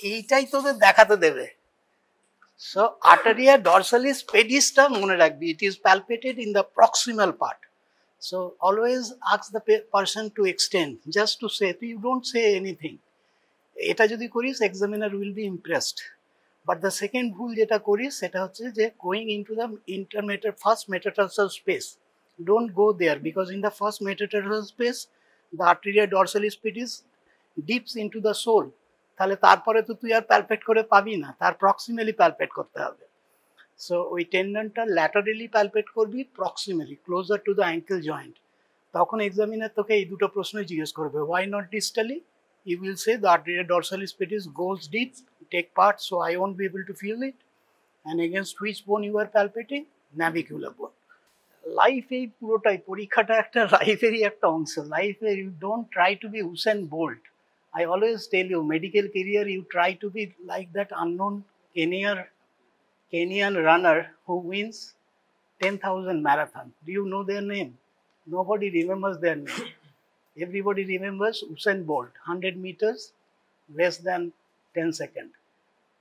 এইটাই তোদের দেখাতে দেবে। So arteria dorsalis pedis টা মনে রাখবি, it is palpated in the proximal part. So always ask the person to extend, just to say, you don't say anything. এটা যদি করিস examiner will be impressed. But the second ভুল যেটা করিস সেটা হচ্ছে যে going into the first metatarsal space. Don't go there, because in the first metatarsal space the arteria dorsalis pedis dips into the sole. তাহলে তারপরে তো তুই আর প্যালপেট করে পাবি না, তার প্রক্সিমালি প্যালপেট করতে হবে। সো ওই টেন্ডনটা ল্যাটারালি প্যালপেট করবি, proximally closer to the ankle joint. তখন এক্সামিনার তোকে এই দুটো প্রশ্নই জিজ্ঞেস করবে, why not distally? You will say the arteria dorsalis pedis goes deep, take part, so I won't be able to feel it. And against which bone you are palpating? Navicular bone. Life এই পুরোটাই, পরীক্ষাটা একটা লাইফেরই একটা অংশ। লাইফে you don't try to be Usain Bolt. I always tell you, medical career, you try to be like that unknown Kenyan runner who wins 10,000 marathon. Do you know their name? Nobody remembers their name. Everybody remembers Usain Bolt, 100 meters, less than 10 seconds.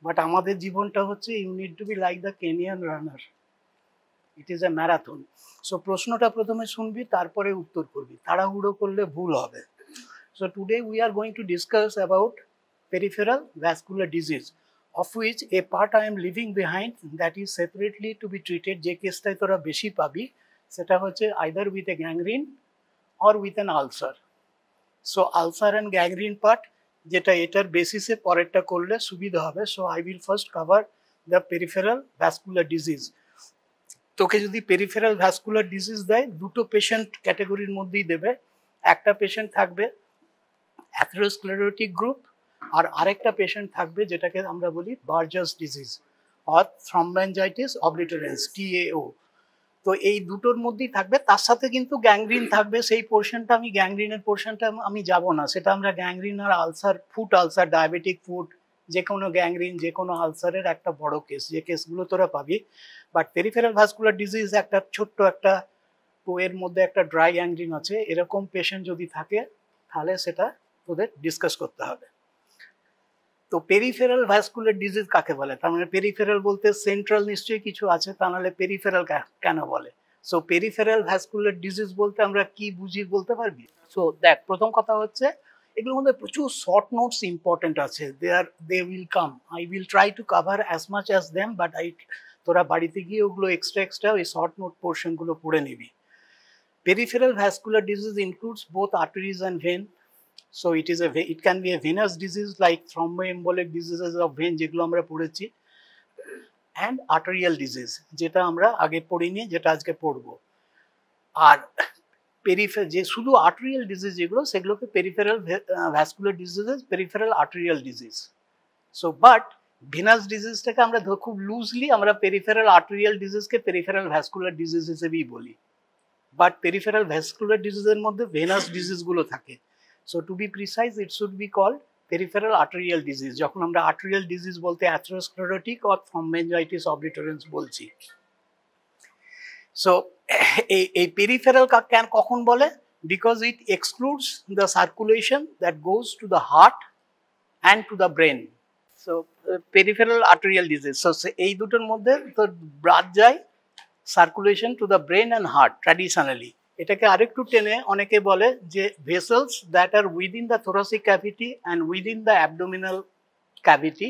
But আমাদের জীবনটা হচ্ছে, you need to be like the Kenyan runner. It is a marathon. So প্রশ্নটা প্রথমে শুনবি, তারপরে উত্তর করবি, তাড়াহুড়ো করলে ভুল হবে। So today we are going to discuss about peripheral vascular disease, of which a part I am leaving behind, that is separately to be treated. যে কেসটাই তোরা বেশি পাবি সেটা হচ্ছে either with a gangrene or with an ulcer. So ulcer and gangrene part যেটা এটার বেসিসে পরেরটা করলে সুবিধা হবে। So I will first cover the peripheral vascular disease. তোকে যদি peripheral vascular disease দেয়, দুটো পেশেন্ট ক্যাটাগরির মধ্যেই দেবে। একটা পেশেন্ট থাকবে atherosclerotic গ্রুপ, আর আরেকটা পেশেন্ট থাকবে যেটাকে আমরা বলি বার্জাস ডিজিজ অর থ্রম্বোএনজাইটিস অবলিটারেন্স, TAO। তো এই দুটোর মধ্যেই থাকবে, তার সাথে কিন্তু গ্যাংগ্রিন থাকবে। সেই পোর্শনটা আমি গ্যাংগ্রিনের পোর্শনটা আমি যাব না, সেটা আমরা গ্যাংগ্রিন আর ulcer, foot ulcer, diabetic foot, যে কোনো গ্যাংগ্রিন, যে কোনো আলসারের একটা বড় কেস, যে কেসগুলো তোরা পাবি। বাট পেরিফেরাল ভাস্কুলার ডিজিজ একটা ছোট্ট একটা টোয়ের মধ্যে একটা ড্রাই গ্যাংগ্রিন আছে, এরকম পেশেন্ট যদি থাকে তাহলে সেটা তোদের ডিসকাস করতে হবে। তো পেরিফেরাল ভাস্কুলার ডিজিজ কাকে বলে? তার মানে পেরিফেরাল বলতে সেন্ট্রাল নিশ্চয়ই কিছু আছে, তা নাহলে পেরিফেরাল কেন বলে? সো পেরিফেরাল ভাস্কুলার ডিজিজ বলতে আমরা কি বুঝি বলতে পারবি? সো দেখ, প্রথম কথা হচ্ছে এগুলোর মধ্যে প্রচুর শর্ট নোটস ইম্পর্টেন্ট আছে। They will come, I will try to cover as much as them, but তোরা বাড়িতে গিয়ে ওগুলো এক্সট্রা ওই শর্ট নোট পোর্শনগুলো পড়ে নিবি। Peripheral vascular disease includes both arteries and vein. So it can be a venous disease like thromboembolic diseases of vein, যেগুলো আমরা পড়েছি, and arterial disease, যেটা আমরা আগে পড়িনি, যেটা আজকে পড়বো। আর যে শুধু আর্টেরিয়াল ডিজিজ যেগুলো, সেগুলোকে peripheral vascular diseases, peripheral arterial disease. So but venous ডিজিজটাকে আমরা খুব লুজলি আমরা পেরিফেরাল আর্টেরিয়াল ডিজিজকে পেরিফেরাল ভাস্কুলার ডিজিজ হিসেবেই বলি। বাট পেরিফেরাল ভাস্কুলার ডিজিজের মধ্যে ভেনাস ডিজিজগুলো থাকে। So to be precise, it should be called peripheral arterial disease. যখন আমরা arterial disease বলতে atherosclerotic or thromboengitis obliterans বলছি। So এই peripheral কখন বলে? Because it excludes the circulation that goes to the heart and to the brain. So peripheral arterial disease. So এই দুটোর মধ্যে তো ব্লাড যায়, circulation to the brain and heart traditionally. এটাকে আরেকটু টেনে অনেকে বলে যে vessels that are within the thoracic cavity and within the abdominal cavity,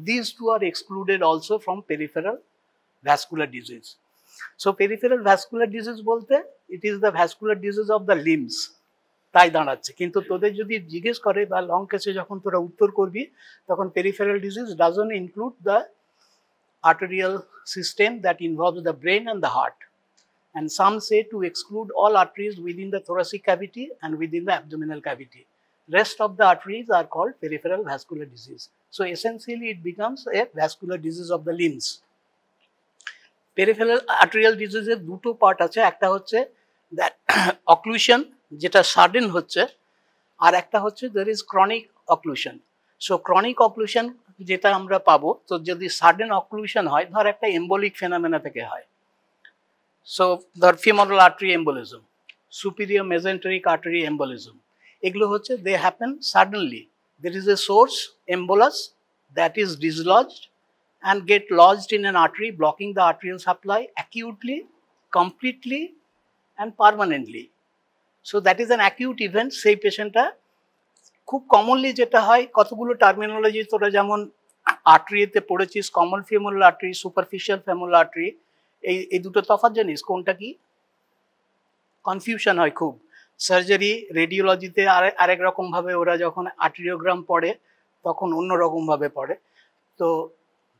this two are excluded also from peripheral vascular disease. So peripheral vascular disease বলতে it is the vascular disease of the limbs, তাই দাঁড়াচ্ছে। কিন্তু তোদের যদি জিজ্ঞেস করে বা long কেসে যখন তোরা উত্তর করবি, তখন peripheral disease doesn't include the arterial system that involves the brain and the heart. And some say to exclude all arteries within the thoracic cavity and within the abdominal cavity. Rest of the arteries are called peripheral vascular disease. So essentially it becomes a vascular disease of the limbs. Peripheral arterial disease এর দুটো part আছে, একটা হচ্ছে that occlusion যেটা sudden হচ্ছে, আর একটা হচ্ছে there is chronic occlusion. So chronic occlusion যেটা আমরা পাবো, তো যদি সাডেন অক্লুশন হয়, ধর একটা এম্বলিক ফেনোমেনা থেকে হয়, সো ধর femoral artery embolism, superior mesenteric artery embolism, এগুলো হচ্ছে they happen suddenly, there is a source embolus that is dislodged and get lodged in an artery, blocking the arterial supply acutely, completely, and permanently. So that is an acute event. Say patient খুব commonly যেটা হয়, কতগুলো terminology তোরা যেমন আর্টারিতে পড়েছিস, common femoral artery, superficial femoral artery, এই দুটো তফাৎ জানিস কোনটা কি? কনফিউশন হয় খুব। সার্জারি রেডিওলজিতে আরেক রকম ভাবে ওরা যখন আর্টেরিওগ্রাম পড়ে তখন অন্য রকম ভাবে পড়ে। তো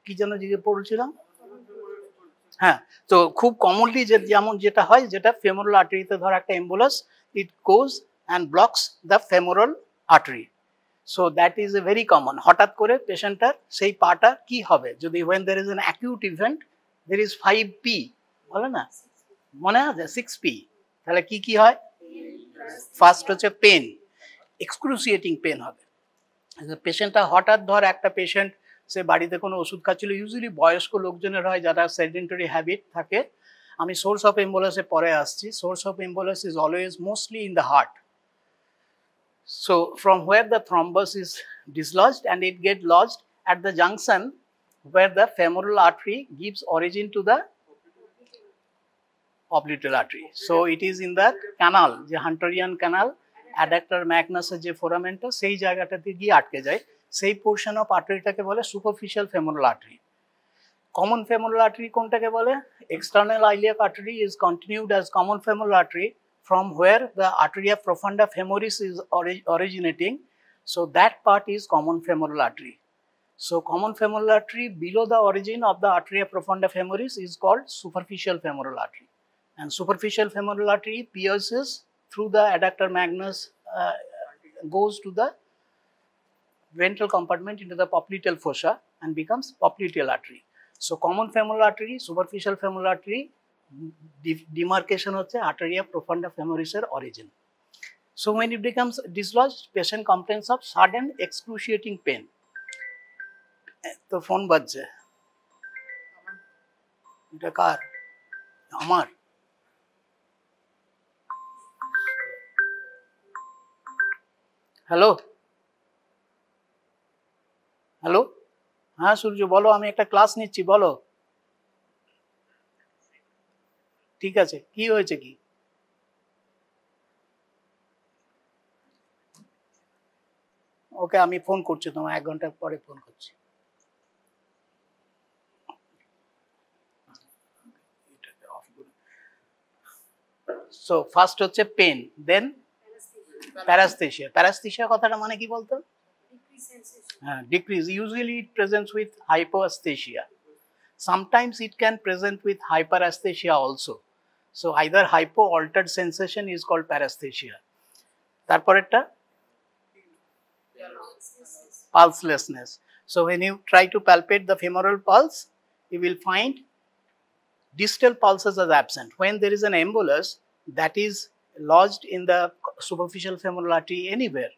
কি যেন জিজ্ঞেস পড়ছিলাম? হ্যাঁ, তো খুব কমনলি যেমন যেটা হয়, যেটা ফেমোরাল আর্টারিতে ধর একটা embolus, it goes and blocks the femoral artery. So that is a very common. হঠাৎ করে পেশেন্টটার সেই পাটা কি হবে যদি when there is an acute event, there is 5P বলে না, মনে আছে 6P, তাহলে কি কি হয়? ফার্স্ট হচ্ছে পেন, এক্সক্রুসিয়েটিং পেন হবে। পেশেন্টটা হঠাৎ ধর একটা পেশেন্ট সে বাড়িতে কোনো ওষুধ খাচ্ছিল, ইউজুয়ালি বয়স্ক লোকজনের হয় যারা সেডেন্টারি হ্যাবিট থাকে। আমি সোর্স অফ এম্বুলাসে পরে আসছি। Source of embolus is always mostly in the heart. So from where the thrombus is dislodged and it get lodged at the junction where the femoral artery gives origin to the popliteal artery. So it is in the canal, the Hunterian canal, adductor magnus যে ফোরামেনটা সেই জায়গাটাতে গিয়ে আটকে যায়। সেই portion of আর্টারিটাকে বলে superficial femoral artery. Common femoral artery কোনটাকে বলে? External iliac artery is continued as common femoral artery from where the arteria profunda femoris is originating. So that part is common femoral artery. So common femoral artery below the origin of the arteria profunda femoris is called superficial femoral artery. And superficial femoral artery pierces through the adductor magnus, goes to the ventral compartment into the popliteal fossa and becomes popliteal artery. So common femoral artery, superficial femoral artery, demarcation হচ্ছে arteria profunda femoris এর origin. So when it becomes dislodged, patient complains of sudden excruciating pain. তো phone বাজছে, এটা কার? আমার। Hello hello, হ্যাঁ সূর্য বলো, আমি একটা ক্লাস নিচ্ছি, বলো। ঠিক আছে, কি হয়েছে কি? ওকে, আমি ফোন করছি তোমার, 1 ঘন্টা পরে ফোন করছি। সো ফার্স্ট হচ্ছে পেন, দেন প্যারাস্থেশিয়া। প্যারাস্থেশিয়া কথাটা মানে কি বলতো? Decrease. Usually it presents with hypoesthesia. Sometimes it can present with hyperasthesia also. So either hypo altered sensation is called paresthesia. তারপরেরটা pulselessness. So when you try to palpate the femoral pulse, you will find distal pulses are absent. When there is an embolus that is lodged in the superficial femoral artery anywhere,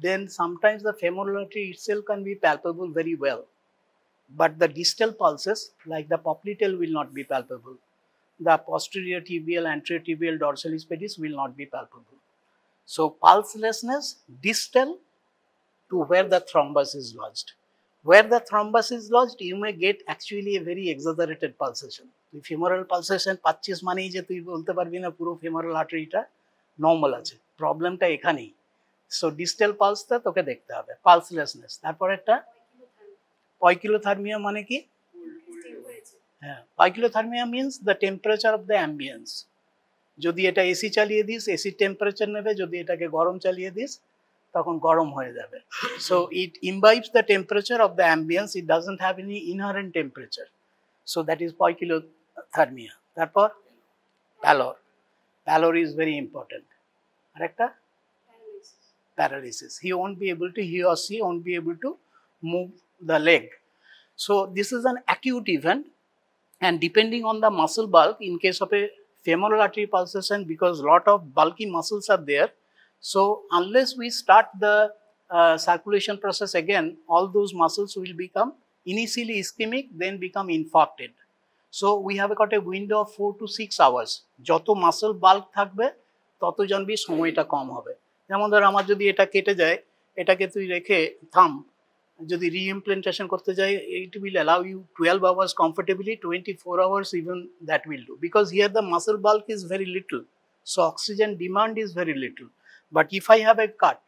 then sometimes the femoral artery itself can be palpable very well, but the distal pulses like the popliteal will not be palpable. The posterior tibial, anterior tibial, dorsalis pedis will not be palpable. So pulselessness distal to where the thrombus is lodged. Where the thrombus is lodged, you may get actually a very exaggerated pulsation. The femoral pulsation পাচ্ছিস মানেই যে তুই বলতে পারবি না পুরো femoral arteryটা normal আছে, প্রবলেমটা এখানেই। সো ডিস্টাল পালসটা তোকে দেখতে হবে, পালসলেসনেস। তারপর একটা পয়কিলোথার্মিয়া মানে কি? হ্যাঁ, poikilothermia means the temperature of the ambience. যদি এটা এসি চালিয়ে দিস, এসি টেম্পারেচার নেবে, যদি এটাকে গরম চালিয়ে দিস তখন গরম হয়ে যাবে। So it imbibes the temperature of the ambience, it doesn't have any inherent temperature. So that is poikilothermia. তারপর pallor, pallor is very important. আরেকটা paralysis. He or she won't be able to move the leg. So this is an acute event, and depending on the muscle bulk, in case of a femoral artery pulsation, because lot of bulky muscles are there, so unless we start the circulation process again, all those muscles will become initially ischemic, then become infarcted. So we have got a window of 4 to 6 hours. যত muscle bulk থাকবে তত জানবি সময়টা কম হবে। যেমন ধর আমার যদি এটা কেটে যায়, এটাকে তুই রেখে থাম, যদি রিইমপ্লেন্টেশন করতে যাই, it will allow you 12 hours comfortably, 24 hours even that will do, because here the muscle bulk is very little, so oxygen demand is very little. But if I have a cut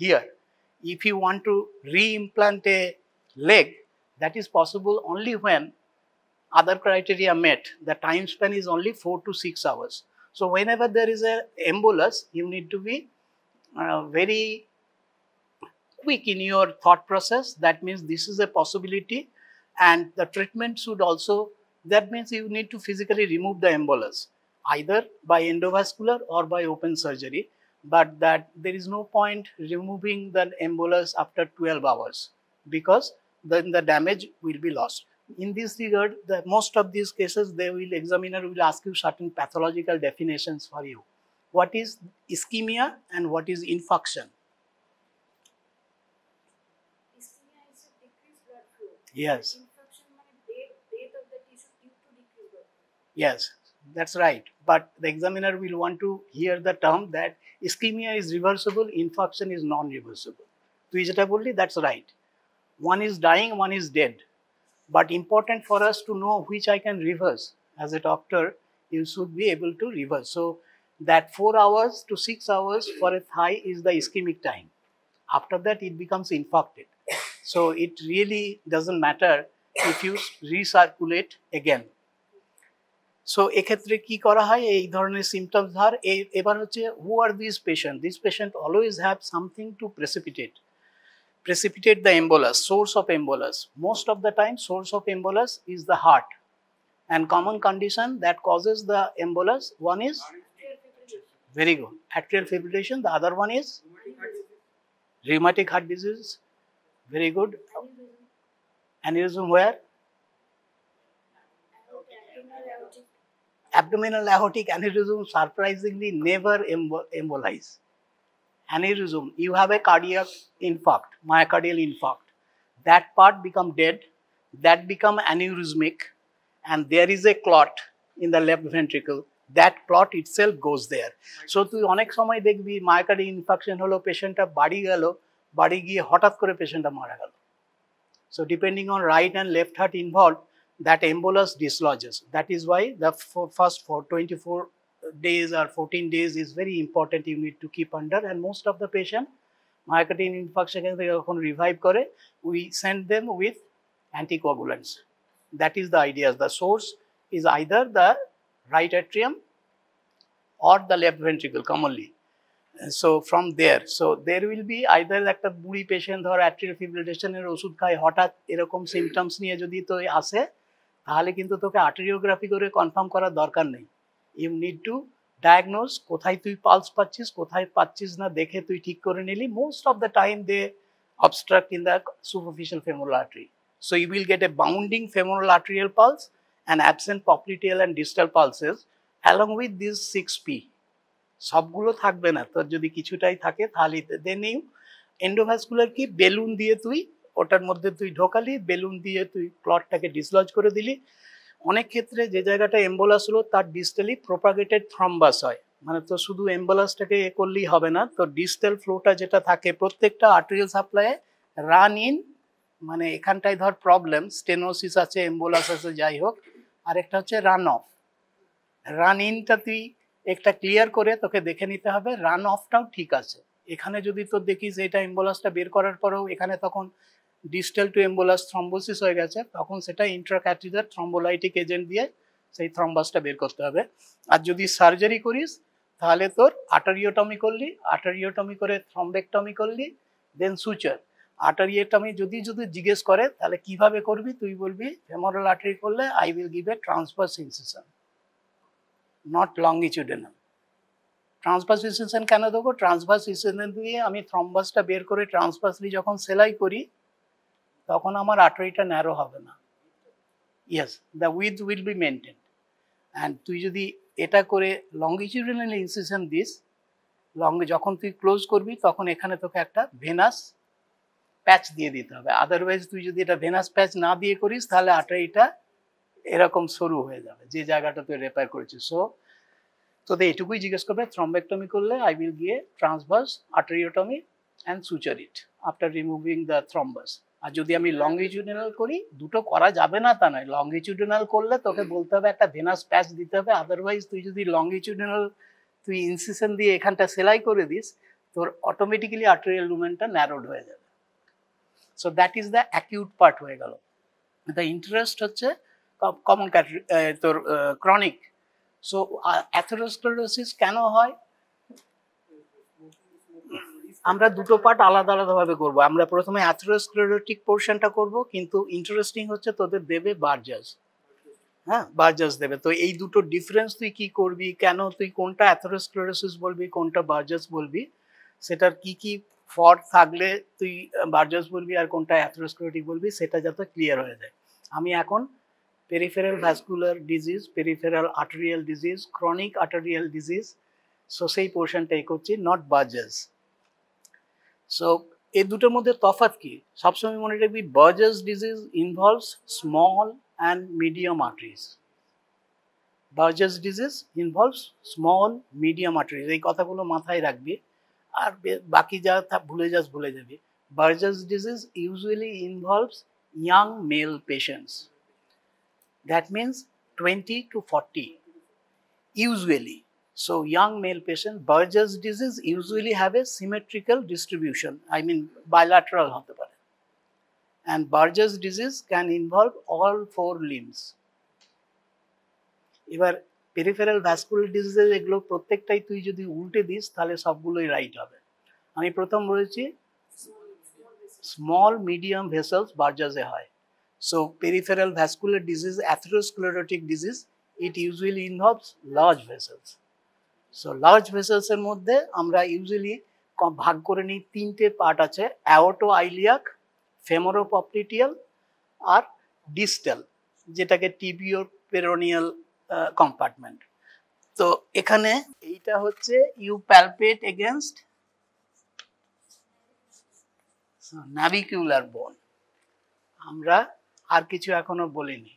here, if you want to reimplant a leg, that is possible only when other criteria met. The time span is only 4 to 6 hours. So whenever there is a embolus, you need to be very quick in your thought process. That means this is a possibility, and the treatment should also, that means you need to physically remove the embolus either by endovascular or by open surgery, but that there is no point removing the embolus after 12 hours, because then the damage will be lost. In this regard, the most of these cases, examiner will ask you certain pathological definitions for you. What is ischemia and what is infarction? Yes. Infarction means death of the tissue due to decreased blood flow. Yes, that's right. But the examiner will want to hear the term that ischemia is reversible, infarction is non-reversible. তুই যেটা বললি, that's right. One is dying, one is dead. But important for us to know which I can reverse. As a doctor, you should be able to reverse. So that 4 hours to 6 hours for a thigh is the ischemic time. After that, it becomes infarcted. So it really doesn't matter if you recirculate again. So এক্ষেত্রে কি করা হয়, এই ধরনের symptoms ধর এবার হচ্ছে who are these patients? These patients always have something to precipitate the embolus, source of embolus. Most of the time, source of embolus is the heart, and common condition that causes the embolus, one is very good atrial fibrillation, the other one is rheumatic heart disease. Very good. Aneurysm where? Abdominal aortic aneurysm surprisingly never embolize. Aneurysm, you have a cardiac infarct, myocardial infarct. That part become dead, that become aneurysmic, and there is a clot in the left ventricle. That clot itself goes there. So তুই অনেক সময় দেখবি myocardial infarction হলো, পেশেন্টটা বাড়ি গিয়ে হঠাৎ করে পেশেন্টটা মারা গেল। So depending on right and left heart involved, that embolus dislodges. That is why the first 24 days or 14 days is very important. You need to keep under, and most of the patient myocardial infarction যখন revive করে, we send them with anticoagulants. That is the idea. The source is either the right atrium or the left ventricle commonly. So from there, so there will be either একটা বুড়ি patient ধর atrial ফিব্রিলেশনের ওষুধ খায়, হঠাৎ এরকম symptoms নিয়ে যদি তো আসে, তাহলে কিন্তু তোকে আর্টেরিওগ্রাফি করে কনফার্ম করার দরকার নেই। ইউ নিড টু ডায়াগনোজ, কোথায় তুই পালস পাচ্ছিস, কোথায় পাচ্ছিস না দেখে তুই ঠিক করে নিলি। Most of the time they obstruct in the superficial femoral artery. So you will get a bounding femoral arterial pulse and absent popliteal and distal pulses along with these 6P. সবগুলো থাকবে না, তোর যদি কিছুটাই থাকে তাহলে দেন ইউ এন্ডোভাস্কুলার কি balloon দিয়ে তুই ওটার মধ্যে তুই ঢোকালি, বেলুন দিয়ে তুই ক্লটটাকে ডিসলজ করে দিলি। অনেক ক্ষেত্রে যে জায়গাটা এম্বোলাস হলো তার ডিস্টালি প্রোপাগেটেড থ্রম্বাস হয়, মানে তো শুধু এম্বোলাসটাকে করলেই হবে না, তো ডিস্টাল ফ্লোটা যেটা থাকে প্রত্যেকটা আর্টেরিয়াল সাপ্লাইয়ে রান ইন, মানে এখানটায় ধর প্রবলেম স্টেনোসিস আছে, এম্বোলাস আছে, যাই হোক, আরেকটা হচ্ছে রান অফ। রান ইনটা তুই একটা ক্লিয়ার করে তোকে দেখে নিতে হবে, রান অফটাও ঠিক আছে। এখানে যদি তোর দেখিস এটা এম্বোলাসটা বের করার পরেও এখানে তখন ডিস্টাল টু এম্বোলাস থ্রম্বোসিস হয়ে গেছে, তখন সেটা ইন্ট্রাক্যাথিটার থ্রম্বোলাইটিক এজেন্ট দিয়ে সেই থ্রম্বাসটা বের করতে হবে। আর যদি সার্জারি করিস তাহলে তোর আর্টারিওটমি করলি, আর্টারিওটমি করে থ্রম্বেক্টমি করলি, দেন সুচার। আর্টারিওটমি যদি জিজ্ঞেস করে তাহলে কিভাবে করবি, তুই বলবি ফেমোরাল আর্টারি করলে I will give a transverse incision, not longitudinal. Transverse incision কেন দেবো? ট্রান্সভার্স ইনসিশন দিয়ে আমি থ্রম্বাসটা বের করে ট্রান্সভার্সলি যখন সেলাই করি তখন আমার আর্টারিটা ন্যারো হবে না। Yes, the with will be maintain. And তুই যদি এটা করে লংগিটিউডিনাল ইনসিশন দিস, যখন তুই ক্লোজ করবি তখন এখানে তোকে একটা ভেনাস প্যাচ দিয়ে দিতে হবে। আদারওয়াইজ তুই যদি এটা ভেনাস প্যাচ না দিয়ে করিস তাহলে আর্টারিটা এরকম সরু হয়ে যাবে যে জায়গাটা তুই রেপার করেছিস। সো তোদের এটুকুই জিজ্ঞেস করবে, থ্রম্বেক্টমি করলে আই উইল গিয়ে transverse arteriotomy and suture it after removing the thrombus. আর যদি আমি লংগিটিউডিনাল করি, দুটো করা যাবে না তা নয়, লংগিটিউডিনাল করলে তোকে বলতে হবে একটা ভেনাস প্যাচ দিতে হবে, আদারওয়াইজ তুই যদি লংগিটিউডিনাল তুই ইনসিশন দিয়ে এখানটা সেলাই করে দিস, তোর অটোমেটিক্যালি আর্টেরিয়াল লুমেনটা ন্যারোড হয়ে যাবে। So that is the acute part হয়ে গেল। দ্য ইন্টারেস্ট হচ্ছে কমন তোর ক্রনিক। সো অ্যাথেরোস্ক্লেরোসিস কেন হয়? আমরা দুটো পার্ট আলাদা আলাদাভাবে করবো। আমরা প্রথমে অ্যাথেরোস্ক্লেরোটিক পোর্শনটা করব, কিন্তু ইন্টারেস্টিং হচ্ছে তোদের দেবে বার্জাস। হ্যাঁ, বার্জাস দেবে। তো এই দুটো ডিফারেন্স তুই কি করবি, কেন তুই কোনটা অ্যাথেরোস্ক্লেরোসিস বলবি, কোনটা বার্জাস বলবি, সেটার কি কি ফর থাকলে তুই বার্জাস বলবি আর কোনটা অ্যাথেরোস্ক্লেরোটিক বলবি, সেটা যাতে ক্লিয়ার হয়ে যায়। আমি এখন peripheral vascular disease, peripheral arterial disease, chronic arterial disease, so সেই পোর্শনটাই করছি, নট বার্জাস। সো এই দুটোর মধ্যে তফাৎ কি সবসময় মনে রাখবি, Buerger's disease involves small and medium arteries. Buerger's disease involves small medium arteries, এই কথাগুলো মাথায় রাখবি, আর বাকি যা ভুলে যাবি। Buerger's disease usually involves young male patients, that means 20 to 40 usually. So young male patient, Buerger's disease usually have a symmetrical distribution, I mean bilateral hote pare, and Buerger's disease can involve all four limbs. এবার peripheral vascular diseases এগুলো প্রত্যেকটাই তুই যদি উল্টে this তাহলে সবগুলোই right হবে। আমি প্রথম বলেছি স্মল মিডিয়াম ভেসেলস বার্জাসে হয়। So peripheral vascular disease, atherosclerotic disease, it usually involves large vessels. So large vessels এর মধ্যে আমরা ইউজুয়ালি ভাগ করে নিই, তিনটে পার্ট আছে, অ্যাওর্টো-আইলিয়াক, ফেমোরোপপটিটিয়াল আর ডিস্টাল, যেটাকে টিবিও পেরোনিয়াল কম্পার্টমেন্ট। তো এখানে এইটা হচ্ছে ইউ প্যালপেট এগেনস্ট নাভিকিউলার বোন। আমরা আর কিছু এখনো বলিনি।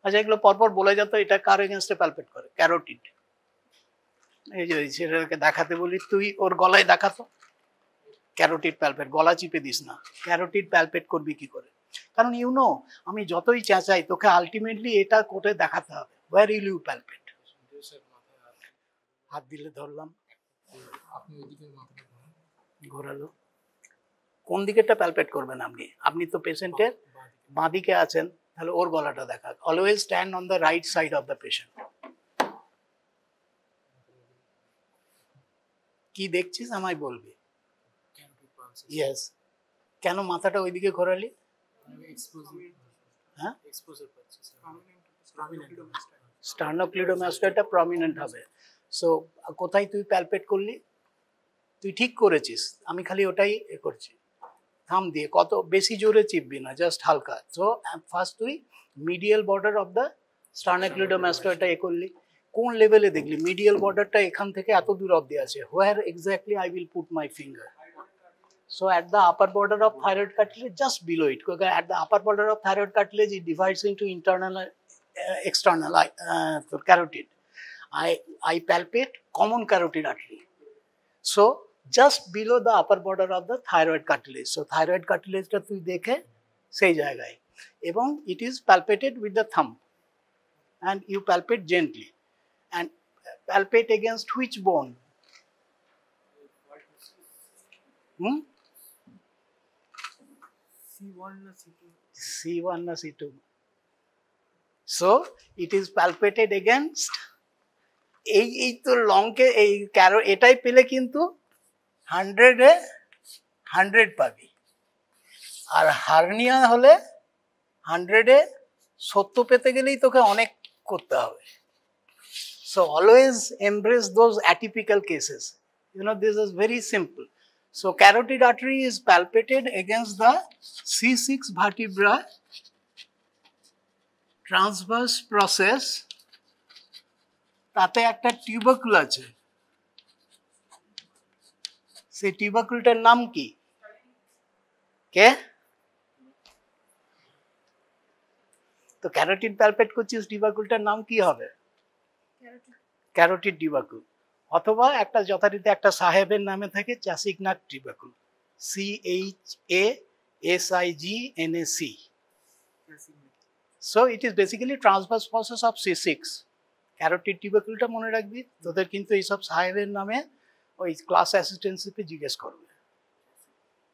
আচ্ছা, এগুলো পরপর বলে যেত, এটা কার এগেনস্টে প্যালপেট করে? ক্যারোটিড। এই যে সেটাকে দেখাতে বলি, তুই ওর গলায় দেখাতো ক্যারোটিড প্যালপেট, গলা চিপে দিস না। ক্যারোটিড প্যালপেট করবি কি করে? কারণ আমি যতই চেঁচাই তোকে আলটিমেটলি এটা কোটে দেখাতে হবে। Where will you palpate? হাত দিলে ধরলাম, ঘোরালো। কোন দিকেটা প্যালপেট করবেন আপনি তো পেশেন্টের বাঁদিকে আছেন, তাহলে ওর গলাটা দেখা। Always stand on the right side of the patient. কি দেখছিস আমায় বলবি? ইয়েস। কেন মাথাটা ওইদিকে ঘোরালি? হ্যাঁ, স্টার্নোক্লিডোমাস্টারটা প্রমিনেন্ট হবে। সো কোথায় তুই প্যালপেট করলি? তুই ঠিক করেছিস, আমি খালি ওটাই করছি। থাম দিয়ে কত বেশি জোরে চিপবি না, জাস্ট হালকা। সো ফার্স্ট তুই মিডিয়াল বর্ডার অফ দ্য স্টার্নোক্লিডোমাস্টারটা করলি। কোন লেভেলে দেখলি? মিডিয়াল বর্ডারটা এখান থেকে এত দূর অব্দি আছে। Where exactly I will put my finger? So at the upper border of thyroid cartilage, just below it. At the upper border of thyroid cartilage, it divides into internal and external carotid. I palpate common carotid artery. So just below the upper border of the thyroid cartilage. So thyroid cartilage টা তুই দেখে সেই জায়গায়, এবং it is palpated with the thumb, and you palpate gently, and palpate against which bone? C1 na C2. So it is palpated against এই তো লংকে এই ক্যারো এটাই পেলে কিন্তু 100 এ 100 পাবি, আর হার্নিয়া হলে 100 এ 70 পেতে গেলেই তোকে অনেক করতে হবে। So always embrace those atypical cases. This is very simple. So carotid artery is palpated against the C6 vertebra transverse process. তাতে একটা টিউবাকুল আছে, সেই টিউবাকুলটার নাম কি? কে? তো ক্যারোটিড প্যালপেট করছিস, টিউবাকুলটার নাম কি হবে? ক্যারোটিড টিউবাকুল। অথবা একটা যথারীতি একটা সাহেবের নামে থাকে চ্যাসিগনাক টিউবাকুল, SIGNAC. So it is basically transverse process of C6. Carotid tubercle মনে রাখবি, তোদের কিন্তু এইসব সাহেবের নামে ওই ক্লাস অ্যাসিস্ট্যান্টশিপে জিজ্ঞেস করবে,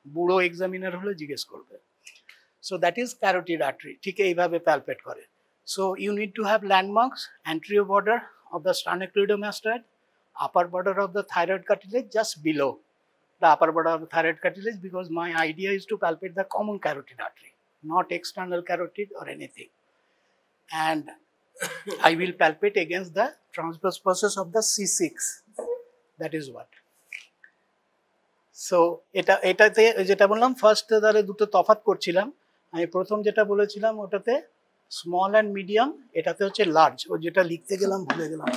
বুড়ো এক্সামিনার হলে জিজ্ঞেস করবে। So that is carotid artery, ঠিক এইভাবে প্যালপেট করে। So you need to have landmarks, anterior border of the sternocleidomastoid, upper border of the thyroid cartilage just below the upper border of the thyroid cartilage, because my idea is to palpate the common carotid artery, not external carotid or anything. And I will palpate against the transverse process of the C6. That is what. So এটাতে যেটা বললাম first দ্বারা দুটো তফাৎ করছিলাম। আমি প্রথম যেটা বলেছিলাম ওটাতে স্মল অ্যান্ড মিডিয়াম, এটাতে হচ্ছে লার্জ। ও যেটা লিখতে গেলাম ভুলে গেলাম।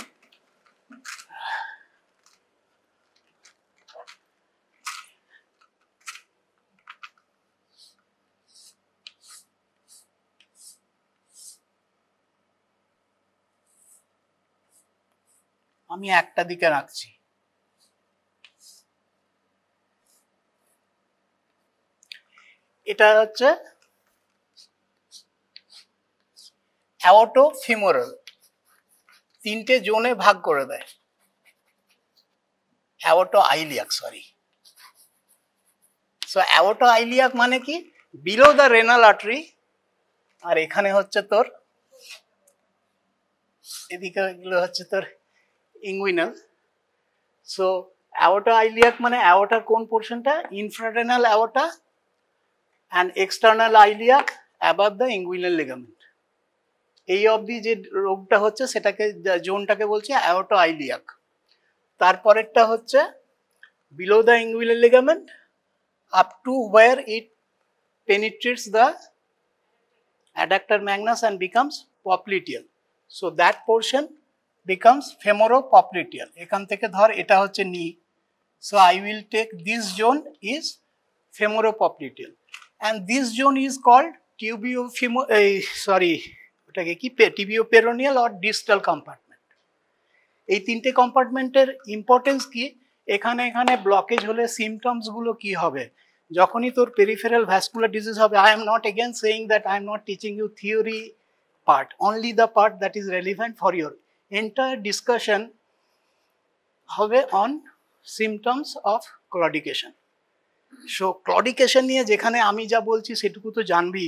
আমি একটা দিকে রাখছি। এটা হচ্ছে অ্যাওর্টোফিমোরাল, তিনটে জোনে ভাগ করে দেয়। অ্যাওর্টোআইলিয়াক, সরি। সো অ্যাওর্টোআইলিয়াক মানে কি, বিলো দ্য রেনাল আর্টারি, আর এখানে হচ্ছে তোর এদিকে এগুলো হচ্ছে তোর ইঙ্গুইনাল। সো অ্যাওর্টোআইলিয়াক মানে অ্যাওর্টার কোন পোর্শনটা, ইনফ্রারেনাল aorta and external iliac above the inguinal ligament. এই অবধি যে রোগটা হচ্ছে সেটাকে জোনটাকে বলছে অ্যাওর্টোআইলিয়াক। তারপরেরটা হচ্ছে below the inguinal ligament up to where it penetrates the adductor magnus and becomes popliteal. So that portion becomes femoropopliteal. এখান থেকে ধর এটা হচ্ছে knee. So I will take this zone is femoropopliteal. And this zone is called tibioperoneal or distal compartment. এই তিনটে কম্পার্টমেন্টের importance কি, এখানে এখানে ব্লকেজ হলে সিমটমস গুলো কি হবে, যখনই তোর পেরিফেরাল ভ্যাসকুলার ডিজিজ হবে। I am not again saying that I am not teaching you theory part, only the part that is relevant for your entire discussion হবে on symptoms of claudication. So claudication নিয়ে যেখানে আমি যা বলছি সেটুকু তো জানবি,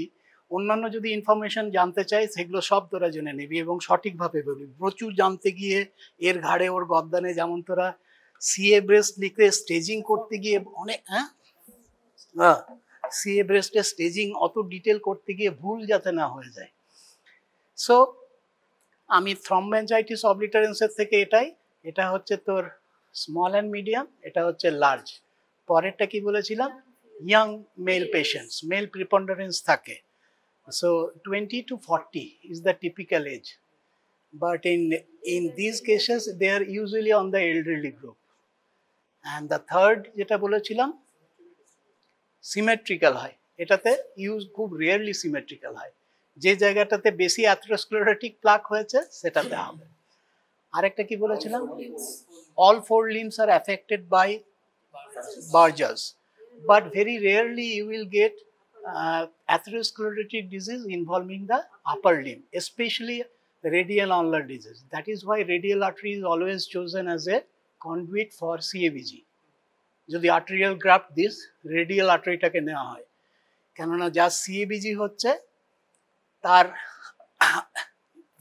অন্যান্য যদি ইনফরমেশন জানতে চাই সেগুলো সব তোরা জেনে নিবি এবং সঠিকভাবে বলবি। প্রচুর জানতে গিয়ে এর ঘাড়ে ওর গদ্দানে, যেমন তোরা সিএ ব্রেস্ট লিখে স্টেজিং করতে গিয়ে অনেক সিএ ব্রেস্টের স্টেজিং অত ডিটেল করতে গিয়ে ভুল যাতে না হয়ে যায়। সো আমি থ্রম্বোএনজাইটিস অবলিটারেন্সের থেকে এটা হচ্ছে তোর স্মল অ্যান্ড মিডিয়াম, এটা হচ্ছে লার্জ। পরেরটা কি বলেছিলাম, ইয়াং মেল পেশেন্টস, মেল প্রিপন্ডারেন্স থাকে। So 20 to 40 is the typical age, but in these cases they are usually on the elderly group. And the third যেটা বলেছিলাম সিমেট্রিক্যাল হয়, এটাতে ইউজ খুব রেয়ারলি সিমেট্রিক্যাল হয়, যে জায়গাটাতে বেশি অ্যাথেরোস্ক্লেরোটিক প্লাক হয়েছে সেটাতে হবে। আরেকটা কি বলেছিলাম, all four limbs are affected by Buerger's, but very rarely you will get atherosclerotic disease involving the upper limb, especially radial ulnar disease. That is why radial artery is always chosen as a conduit for CABG. যদি arterial graft this radial artery টাকে নেওয়া হয়, কেননা যা CABG হচ্ছে তার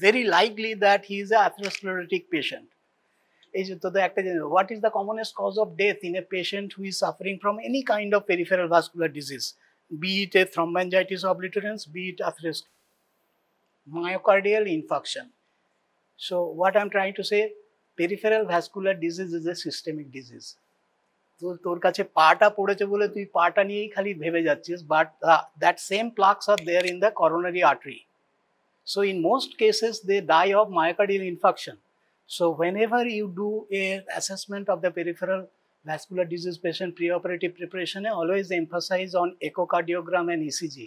very likely that he is a atherosclerotic patient. এই যে তোদের একটা জিনিস, what is the commonest cause of death in a patient who is suffering from any kind of peripheral vascular disease, be it a thromboangiitis obliterans, be it atherosclerosis? Myocardial infarction. So what I'm trying to say, peripheral vascular disease is a systemic disease. তো তোর কাছে পাটা পড়েছে বলে তুই পাটা নিয়েই খালি ভেবে যাচ্ছিস, but that same plaques are there in the coronary artery. So in most cases they die of myocardial infarction. So whenever you do a assessment of the peripheral vascular disease patient preoperative preparation, always emphasize on echocardiogram and ECG,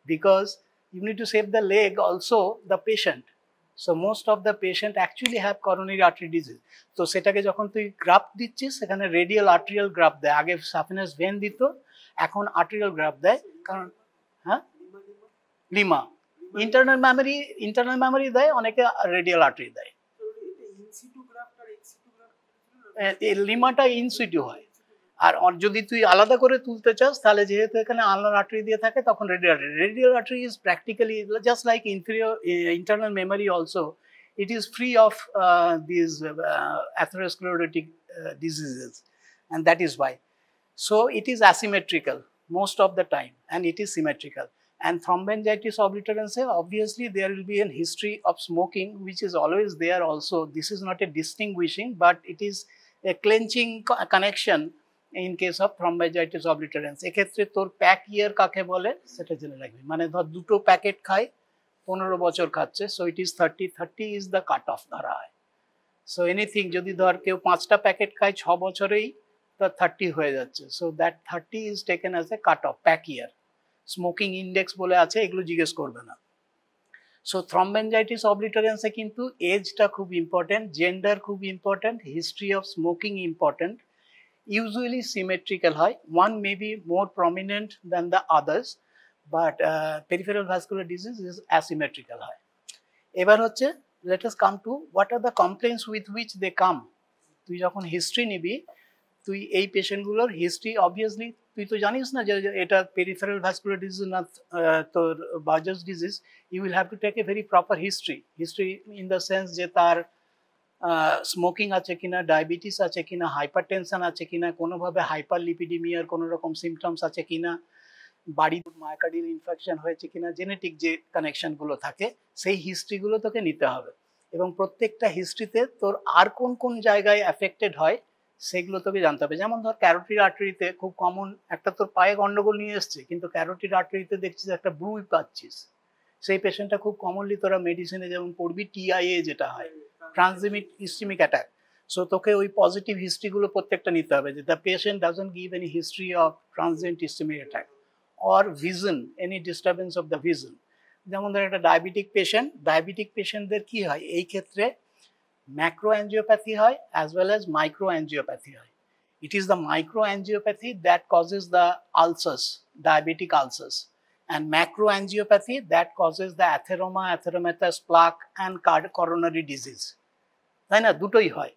because you need to save the leg also the patient. So most of the patient actually have coronary artery disease. So সেটাকে যখন তুই graft দিচ্ছিস সেখানে radial arterial graft দেয়, আগে Safina's when দিত, এখন arterial graph দেয়, কারণ হ্যাঁ লিমা ইন্টারনাল মেমোরি দেয়, অনেকে রেডিয়াল আর্টারি দেয়। লিমাটা ইনসিটু হয়, আর যদি তুই আলাদা করে তুলতে চাস তাহলে যেহেতু এখানে আনলার আর্টারি দিয়ে থাকে তখন radial artery is practically just like internal memory also, it is free of these atherosclerotic diseases, and that is why. So it is asymmetrical most of the time, and it is symmetrical. And thromboangiitis obliterans, obviously there will be a history of smoking which is always there also. This is not a distinguishing, but it is a clenching connection in case of thromboangiitis obliterans. এক্ষেত্রে তোর pack ইয়ার কাকে বলে সেটা জেনে রাখবি, মানে ধর দুটো প্যাকেট খাই 15 বছর খাচ্ছে, so it is 30 is the cut off ধরা হয়। সো এনিথিং যদি ধর কেউ 5টা প্যাকেট খায় 6 বছরেই তার 30 হয়ে যাচ্ছে, so that 30 is taken as a cut off pack year. Smoking index বলে আছে, এগুলো জিজ্ঞেস করবে না। সো থ্রম্বোঅ্যাঞ্জাইটিস অবলিটারেন্সে কিন্তু এজটা খুব ইম্পর্টেন্ট, জেন্ডার খুব important, history of smoking important. Usually symmetrical হয়, one may be more prominent than the others, but peripheral vascular disease is asymmetrical হয়। এবার হচ্ছে let us come to what are the complaints with which they come. তুই যখন history নিবি, তুই এই পেশেন্টগুলোর history obviously তুই তো জানিস না যে এটা পেরিফেরাল ভাস্কুলার ডিজিজ না তোর Buerger's disease, you will have to take a very proper history in the sense যে তার স্মোকিং আছে কিনা, ডায়াবেটিস আছে কিনা, হাইপারটেনশন আছে কিনা, কোনোভাবে হাইপার লিপিডিমিয়ার কোনো রকম সিমটমস আছে কিনা, বাড়ির মায়োকার্ডিয়াল ইনফেকশন হয়েছে কিনা, জেনেটিক যে কানেকশনগুলো থাকে সেই হিস্ট্রিগুলো তোকে নিতে হবে, এবং প্রত্যেকটা হিস্ট্রিতে তোর আর কোন কোন জায়গায় অ্যাফেক্টেড হয় সেগুলো তোকে জানতে হবে। যেমন ধর ক্যারোটিড আর্টারিতে খুব কমন একটা তোর পায়ে গন্ডগোল নিয়ে এসছে, কিন্তু ক্যারোটিড আর্টারিতে দেখছিস একটা ব্রুই পাচ্ছিস, সেই পেশেন্টটা খুব কমনলি তোরা মেডিসিনে যেমন পড়বি টিআইএ যেটা হয়, ট্রান্সমিট ইস্কেমিক অ্যাটাক। সো তোকে ওই পজিটিভ হিস্ট্রিগুলো প্রত্যেকটা নিতে হবে, যে the patient doesn't give any history of transient ischaemic attack or vision, any disturbance of the vision. যেমন ধর একটা ডায়াবেটিক পেশেন্টদের কি হয় এই ক্ষেত্রে, ম্যাক্রোঅ্যাঞ্জিওপ্যাথি হয় as well as microangiopathy হয়। It is the microangiopathy that causes the ulcers, diabetic ulcers, and macroangiopathy that causes the atheroma, atheromatous plaque and coronary disease, তাই না, দুটোই হয়।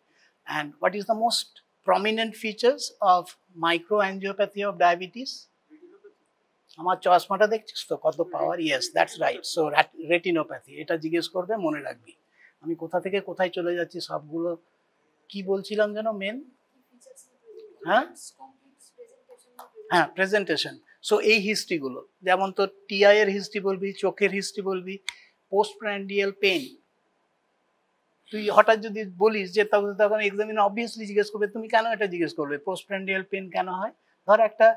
And what is the most prominent features of microangiopathy of diabetes? আমার চশমাটা দেখছিস তো কত power, yes that's right. So retinopathy, এটা জিজ্ঞেস করবে, মনে রাখবি। আমি কোথা থেকে কোথায় চলে যাচ্ছি সবগুলো, কি বলছিলাম যেন মেন, হ্যাঁ হ্যাঁ প্রেজেন্টেশন। সো এই হিস্ট্রিগুলো, যেমন তোর টিআই এর হিস্ট্রি বলবি, চোখের হিস্ট্রি বলবি, পোস্টপ্র্যান্ডিয়াল পেন, তুই হঠাৎ যদি বলিস যে তখন এক্সামিনার অবভিয়াসলি জিজ্ঞেস করবে, তুমি কেন এটা জিজ্ঞেস করবে পোস্টপ্র্যান্ডিয়াল পেন কেন হয়। ধর একটা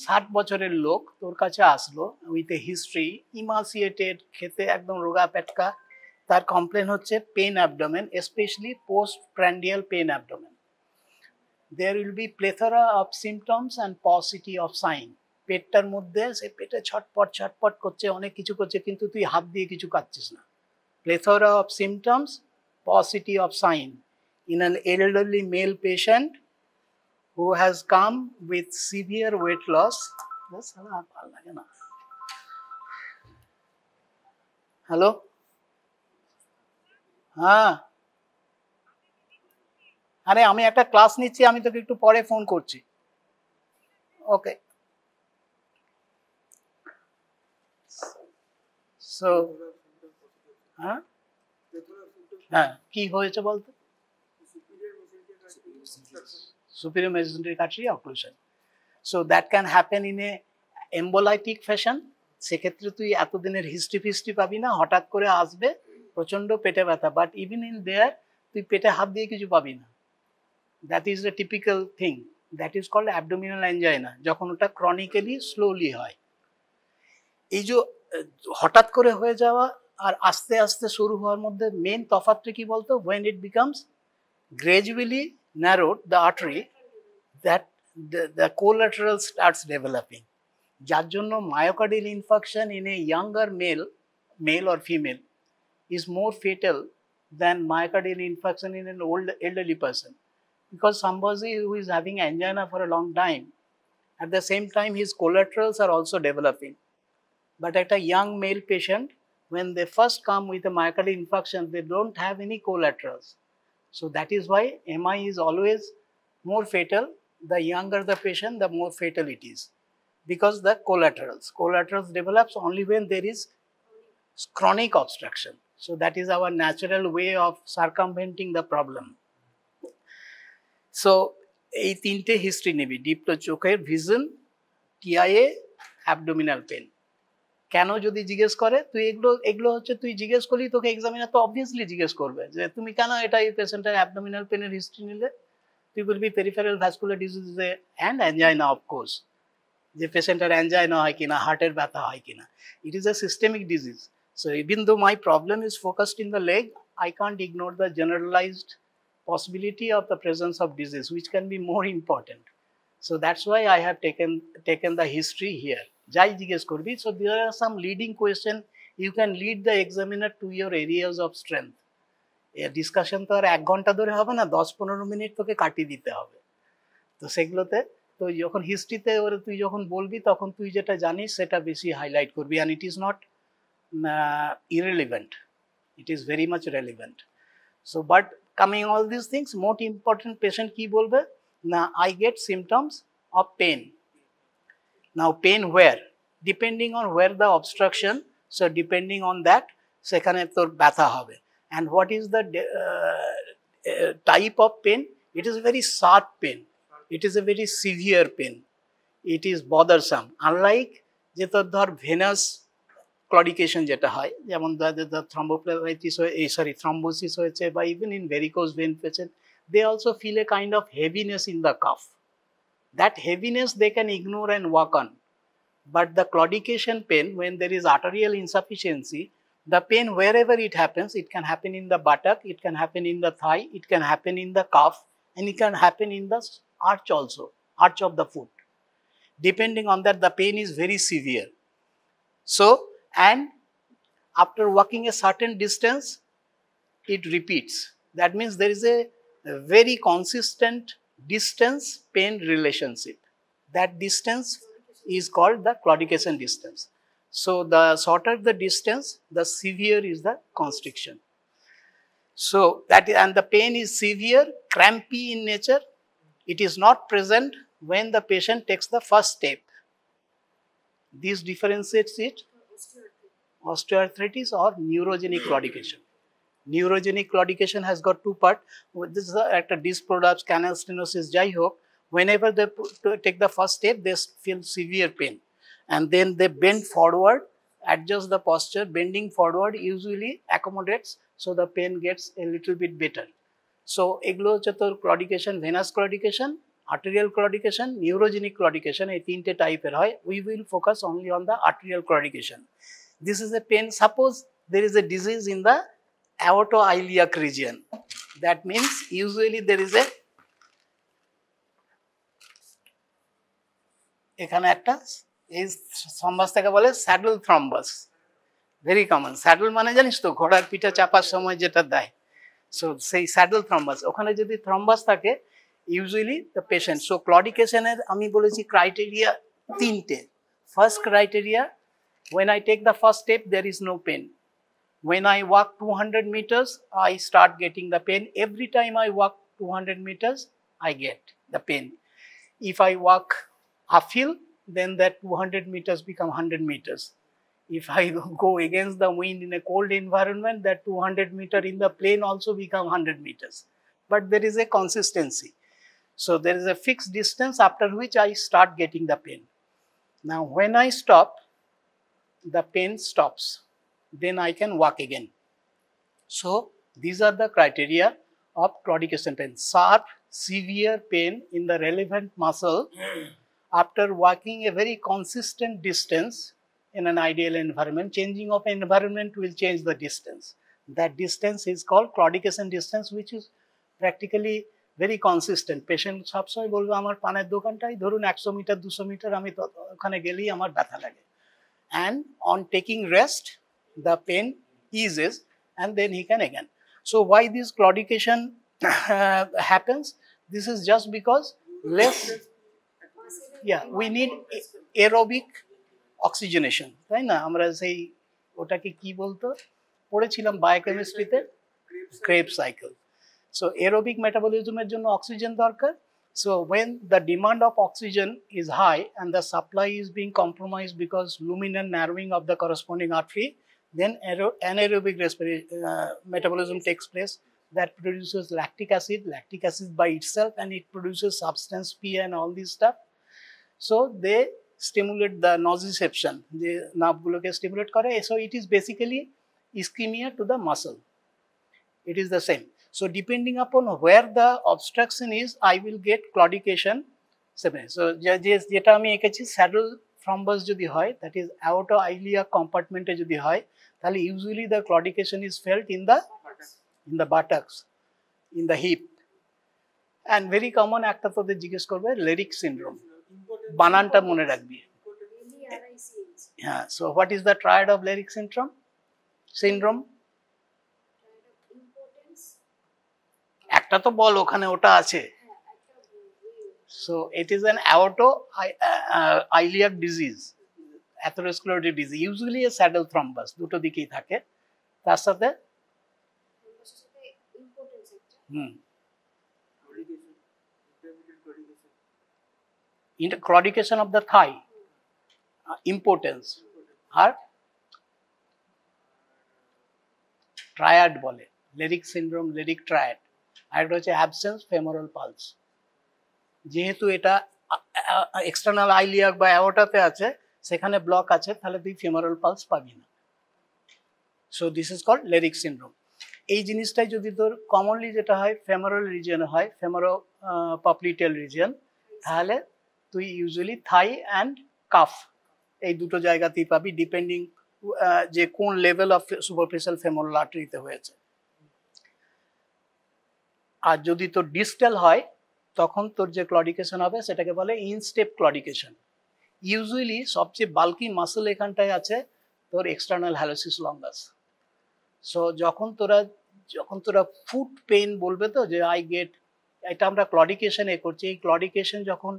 60 বছরের লোক তোর কাছে আসলো উইথ এ হিস্ট্রি, ইমাসিয়েটেড, খেতে একদম রোগা পেটকা, তার কমপ্লেন হচ্ছে pain abdomen, specially postprandial pain abdomen. There will be plethora of symptoms and paucity of sign. পেটটার মধ্যে সে পেটে ছটপট করছে, অনেক কিছু করছে, কিন্তু তুই হাত দিয়ে কিছু কাটছিস না। Plethora of symptoms, paucity of sign in an elderly male patient who has come with severe weight loss. Hello? হ্যাঁ, আরে আমি একটা ক্লাস নিচ্ছি, আমি তোকে একটু পরে ফোন করছি। ওকে, সো হ্যাঁ কি হয়েছে বলতো, superior mesenteric artery occlusion. So that can happen in a embolytic fashion. সেক্ষেত্রে তুই এতদিনের হিস্ট্রি পাবি না, হঠাৎ করে আসবে প্রচন্ড পেটে ব্যথা, বাট ইভেন ইন দেয়ার তুই পেটে হাত দিয়ে কিছু পাবি না। That is the typical thing, that is called abdominal angina, যখন ওটা ক্রনিক্যালি স্লোলি হয়। এই যে হঠাৎ করে হয়ে যাওয়া আর আস্তে আস্তে শুরু হওয়ার মধ্যে মেন তফাৎটা কি বলতো, when it becomes gradually narrowed the artery, that the collateral starts developing, যার জন্য myocardial infarction in a younger male or female is more fatal than myocardial infarction in an old elderly person, because somebody who is having angina for a long time At the same time, his collaterals are also developing. But at a young male patient, when they first come with a myocardial infarction, they don't have any collaterals. So that is why MI is always more fatal. The younger the patient, the more fatal it is. Because the collaterals develops only when there is chronic obstruction. So that is our natural way of circumventing the problem. So এই তিনটে history নিবি, Diplo চোখের vision, TIA, abdominal pain. কেন যদি জিজ্ঞেস করে, তুই এগুলো হচ্ছে তুই জিজ্ঞেস করলি, তোকে এক্সামিনার তো অবভিয়াসলি জিজ্ঞেস করবে যে তুমি কেন এটা এই পেশেন্টের অ্যাবডোমিনাল পেনের হিস্ট্রি নিলে। তুই বলবি peripheral vascular disease and angina of course, যে পেশেন্টের অ্যাঞ্জাইনা হয় কিনা, হার্টের ব্যথা হয় কিনা। It is a systemic disease. So even though my problem is focused in the leg, I can't ignore the generalized possibility of the presence of disease, which can be more important. So that's why I have taken the history here. Jai jigesh korbi. So there are some leading question. You can lead the examiner to your areas of strength. A discussion to আর 1 ঘন্টা ধরে হবে না, 10-15 minute তোকে কাটি দিতে হবে। তো সেগুলোতে তো যখন হিস্ট্রিতে তুই যখন বলবি, তখন তুই যেটা জানিস সেটা বেশি হাইলাইট করবি। and it is not irrelevant, it is very much relevant. So but coming all these things, most important patient ki bolbe na, I get symptoms of pain. Now pain where, depending on where the obstruction, so depending on that sekhane tor byatha hobe. And what is the type of pain? It is a very sharp pain, it is a very severe pain, it is bothersome, unlike je tor dhor venous claudication যেটা হয়, যেমন thrombosis হয়েছে, বা even in varicose vein patient, they also feel a kind of heaviness in the calf. That heaviness they can ignore and walk on. But the claudication pain, when there is arterial insufficiency, the pain wherever it happens, it can happen in the buttock, it can happen in the thigh, it can happen in the calf, and it can happen in the arch also, arch of the foot. Depending on that, the pain is very severe. So, and after walking a certain distance, it repeats. That means there is a very consistent distance pain relationship. That distance is called the claudication distance. So the shorter the distance, the severe is the constriction. So that, and the pain is severe, crampy in nature. It is not present when the patient takes the first step. This differentiates it osteoarthritis or neurogenic claudication. Neurogenic claudication has got two parts. This is at a disc prolapse, canal stenosis, jai hok. Whenever they take the first step, they feel severe pain, and then they bend forward, adjust the posture. Bending forward usually accommodates, so the pain gets a little bit better. So এগুলো হচ্ছে তোর claudication, venous claudication, arterial claudication, neurogenic claudication, এই তিনটে টাইপের হয়। We will focus only on the arterial claudication. This is a pain. Suppose there is a disease in the aortoiliac region. That means usually there is a এখানে একটা এই thrombus থেকে বলে saddle thrombus, very common. Saddle মানে জানিস তো, ঘোড়ার পিঠে চাপার সময় যেটা দেয়। সো সেই স্যাডল থ্রম্বাস, ওখানে যদি থ্রম্বাস থাকে, ইউজুয়ালি দ্য পেশেন্ট। সো ক্লডিকেশনের আমি বলেছি ক্রাইটেরিয়া তিনটে। First criteria, when I take the first step, there is no pain. When I walk 200 meters, I start getting the pain. Every time I walk 200 meters, I get the pain. If I walk uphill, then that 200 meters become 100 meters. If I go against the wind in a cold environment, that 200 meter in the plane also become 100 meters. But there is a consistency. So there is a fixed distance after which I start getting the pain. Now when I stop, the pain stops, then I can walk again. So these are the criteria of claudication pain. Sharp, severe pain in the relevant muscle after walking a very consistent distance in an ideal environment. Changing of environment will change the distance. That distance is called claudication distance, which is practically very consistent. Patient সবসময় বলবে আমার পানের দোকানটাই ধরুন 100 metre 200 metre, আমি ওখানে গেলেই আমার ব্যথা লাগে। And on taking rest, the pain eases, and then he can again. So why this claudication happens? This is just because less yeah, we need aerobic oxygenation, তাই না? আমরা সেই ওটাকে কি বলতো পড়েছিলাম বায়োকেমিস্ট্রিতে, Krebs cycle. So aerobic metabolism এর জন্য অক্সিজেন দরকার. So when the demand of oxygen is high and the supply is being compromised because luminal narrowing of the corresponding artery, then anaerobic metabolism takes place that produces lactic acid by itself, and it produces substance P and all this stuff. So they stimulate the nociception, the nerve-গুলোকে stimulate করে. So it is basically ischemia to the muscle. It is the same. So depending upon where the obstruction is, I will get claudication. So যেটা আমি এঁকেছি saddle thrombus যদি হয়, that is aortoiliac compartment এ যদি হয়, তাহলে usually the claudication is felt in the buttocks, in the hip. And very common একটা তোদের জিজ্ঞেস করবে Leydig syndrome. বানানটা মনে রাখবি। Yeah. So what is the triad of Leydig syndrome? একটা তো বল ওখানে ওটা আছে। So it is an aortoiliac disease, atherosclerotic disease, usually a saddle thrombus, দুটো দিকেই থাকে। তার সাথে claudication of the thigh, impotence, R triad বলে, Leydig syndrome, Leydig triad। আর এটা হচ্ছে অ্যাবসেন্স ফেমোরাল পালস। যেহেতু এটা এক্সটার্নাল আইলিয়াক বা অ্যাওর্টাতে আছে, সেখানে ব্লক আছে, তাহলে তুই ফেমোরাল পালস পাবি না। So this is called Leydig syndrome। এই জিনিসটাই যদি তোর কমনলি যেটা হয় ফেমোরাল রিজিয়নে হয়, ফেমোরো পপলিটেল রিজিয়ন, তাহলে তুই ইউজুয়ালি থাই অ্যান্ড কাফ এই দুটো জায়গাতেই পাবি, ডিপেন্ডিং যে কোন লেভেল অফ সুপারফিশিয়াল ফেমোরাল আর্টারিতে হয়েছে। আর যদি তোর ডিস্টাল হয়, তখন তোর যে ক্লডিকেশন হবে সেটাকে বলে ইনস্টেপ ক্লডিকেশন। ইউজুয়ালি সবচেয়ে বাল্কি মাসল এখানটায় আছে তোর এক্সটার্নাল হ্যালোসিস লঙ্গাস। সো যখন তোরা ফুট পেইন বলবে তো যে আই গেট, এটা আমরা ক্লডিকেশনে করছি, এই ক্লডিকেশন যখন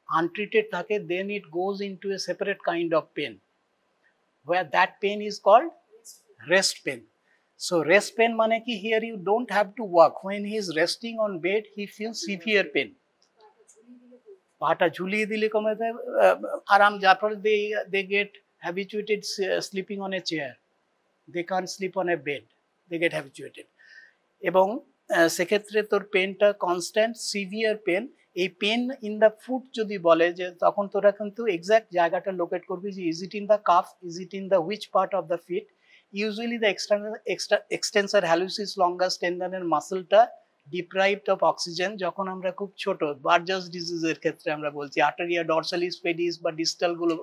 আনট্রিটেড থাকে, then it goes into a separate kind of pain, where that pain is called rest pain. So rest pain মানে কি, here you don't have to work. When he is resting on bed, he feels severe pain. পাটা ঝুলিয়ে দিলে কমে যায় আরাম, যার ফলে they get habituated sleeping on a chair. They can't sleep on a bed. They get habituated. এবং সেক্ষেত্রে তোর পেনটা কনস্ট্যান্ট সিভিয়ার পেন। এই পেন ইন দ্য ফুট যদি বলে, যে তখন তোরা কিন্তু এক্সাক্ট জায়গাটা লোকেট করবি যে is it in the calf, is it in the which part of the feet. Usually the extensor hallucis longus টেন্ডনের মাসলটা ডিপ্রাইভড অফ অক্সিজেন, যখন আমরা খুব ছোট বার্জাস ডিজিজের ক্ষেত্রে আমরা বলছি আর্টেরিয়া ডরসালিস পেডিস বা ডিস্টালগুলো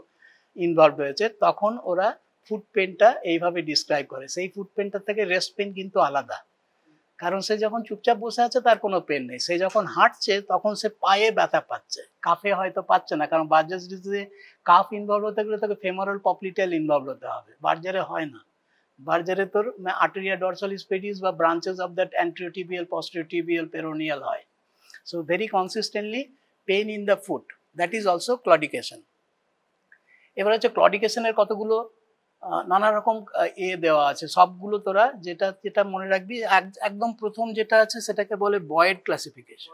ইনভলভ হয়েছে, তখন ওরা ফুট পেনটা এইভাবে ডিসক্রাইব করে। সেই ফুট পেনটার থেকে রেস্ট পেন কিন্তু আলাদা, কারণ সে যখন চুপচাপ বসে আছে তার কোনো পেন নেই, সে যখন হাঁটছে তখন সে পায়ে ব্যথা পাচ্ছে, কাফে হয়তো পাচ্ছে না, কারণ বার্জাস ডিজিজে কাফ ইনভলভ হতে গেলে তাকে ফেমোরাল পপলিটেল ইনভলভ হতে হবে, বার্জারে হয় না। বার্জারে তোর আর্টেরিয়া ডরসালিস পেডিস বা branches of that anterior tibial posterior tibial peroneal হয়। So very consistently pain in the foot, that is also claudication. এবার হচ্ছে ক্লডিকেশনের কতগুলো নানা রকম দেওয়া আছে, সবগুলো তোরা যেটা যেটা মনে রাখবি। একদম প্রথম যেটা আছে সেটাকে বলে বয়েড ক্লাসিফিকেশন।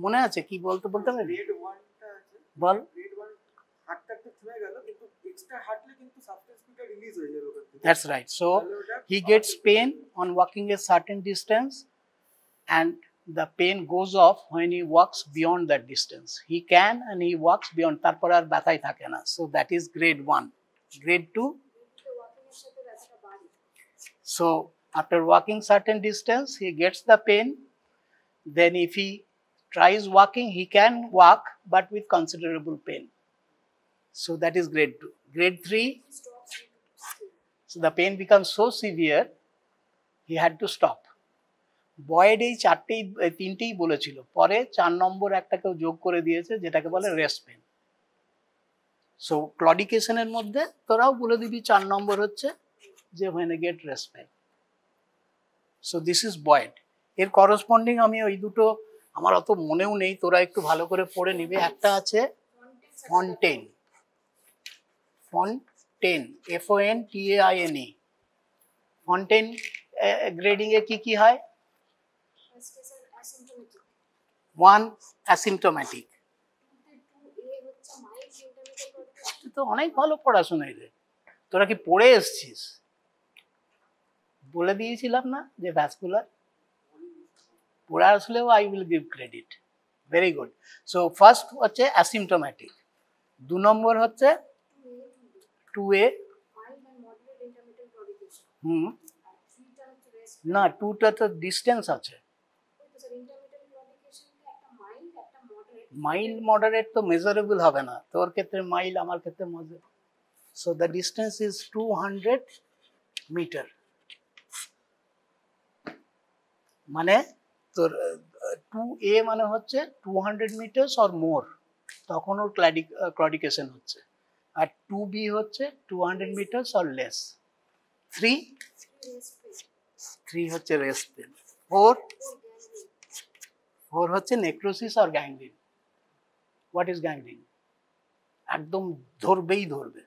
মনে আছে কি বলতে পারবি? বল। That's right. So he gets pain on walking a certain distance, and the pain goes off when he walks beyond that distance. He can and he walks beyond, তারপর আর ব্যথাই থাকে না। So that is grade 1. Grade 2. So after walking certain distance, he gets the pain. Then if he tries walking, he can walk, but with considerable pain. So that is grade 2. Grade 3. So the pain becomes so severe, he had to stop. বয়েড এই তিনটেই বলেছিল, পরে 4 নম্বর একটাকেও যোগ করে দিয়েছে যেটাকে বলে rest pen. So ক্লডিকেশনের মধ্যে তোরাও বলে দিবি 4 নম্বর হচ্ছে যে when I get rest pain. So this is বয়েড। এর করসপন্ডিং আমি ওই দুটো আমার অত মনেও নেই, তোরা একটু ভালো করে পড়ে নিবি। একটা আছে Fontaine. Fontaine. F-O-N-T-A-I-N-E. Fontaine grading এ কি হয়? First is asymptomatic. One asymptomatic. তুই তো অনেক ভালো পড়াশোনা রে, তোরা কি পড়ে এসছিস? বলে দিয়েছিলাম না যে ভ্যাসকুলার পড়ে আসলেও I will give credit. Very good. So first হচ্ছে অ্যাসিমটোম্যাটিক, 2 নম্বর হচ্ছে 2A। হুম, না 2টা তো ডিস্টেন্স আছে, মাইল মডারেট তো মেজারেবল হবে না, তোর ক্ষেত্রে মাইল, আমার ক্ষেত্রে moderate. So the distance is 200 metre. মানে তোর 2A মানে হচ্ছে 200 মিটার্স অর মোর, তখন ওর ক্লডিকেশন হচ্ছে। আর 2B হচ্ছে 200 মিটার্স অর লেস। 3 হচ্ছে রেস্ট পেন। 4 হচ্ছে necrosis or gangrene. What is gangrene? একদম ধরবেই ধরবে।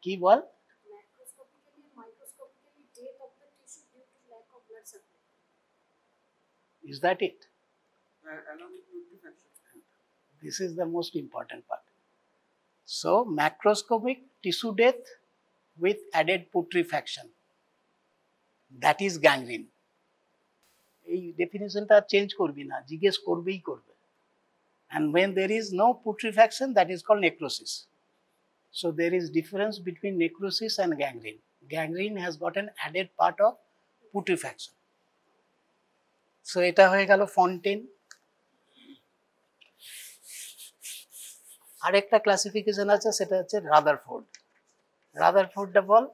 কি বল? Is that it? This is the most important part. So macroscopic tissue death with added putrefaction, that is gangrene. এই ডেফিনিশনটা change করবি না, জিজ্ঞেস করবেই করবে। And when there is no putrefaction, that is called necrosis. So there is difference between necrosis and gangrene. Gangrene has got an added part of putrefaction. So এটা হয়ে গেল ফন্টেন। আরেকটা ক্লাসিফিকেশন আছে, সেটা হচ্ছে রাদারফোর্ড। রাদারফোর্ডটা বল।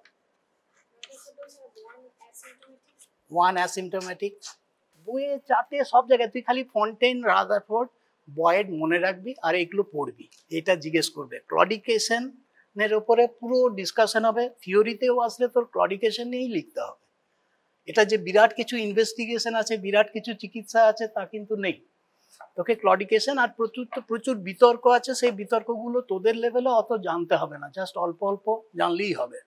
1 অ্যাসিমটোম্যাটিক। বইয়ে চাটে সব জায়গায় তুই খালি ফন্টেন, রাদারফোর্ড, বয়েড মনে রাখবি আর এগুলো পড়বি, এটা জিজ্ঞেস করবে। ক্লডিকেশনের উপরে পুরো ডিসকাশন হবে, থিওরিতেও আসলে তোর ক্লডিকেশন নিয়েই লিখতে হবে। এটা যে বিরাট কিছু ইনভেস্টিগেশন আছে, বিরাট কিছু চিকিৎসা আছে তা কিন্তু নেই। তোকে ক্লডিকেশন আর প্রচুর বিতর্ক আছে, সেই বিতর্কগুলো তোদের লেভেলে অত জানতে হবে না, জাস্ট অল্প অল্প জানলেই হবে।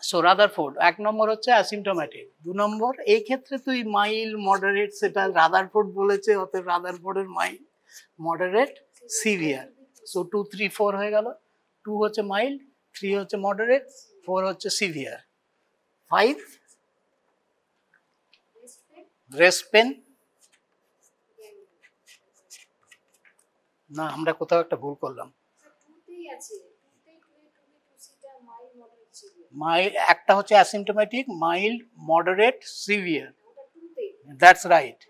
সো রাদারফোর্ড 1 নম্বর হচ্ছে অ্যাসিমটোম্যাটিক। 2 নম্বর এই ক্ষেত্রে তুই মাইল মডারেট, সেটা রাদারফোর্ড বলেছে, অতএব রাদারফোর্ডের মাইল মডারেট সিভিয়ার। সো 2, 3, 4 হয়ে গেল। 2 হচ্ছে মাইল্ড, 3 হচ্ছে মডারেট, 4 হচ্ছে সিভিয়ার। 5 rest pen. না, আমরা কোথাও একটা ভুল করলাম। মাইল্ড একটা হচ্ছে asymptomatic, mild, moderate, severe, that's right.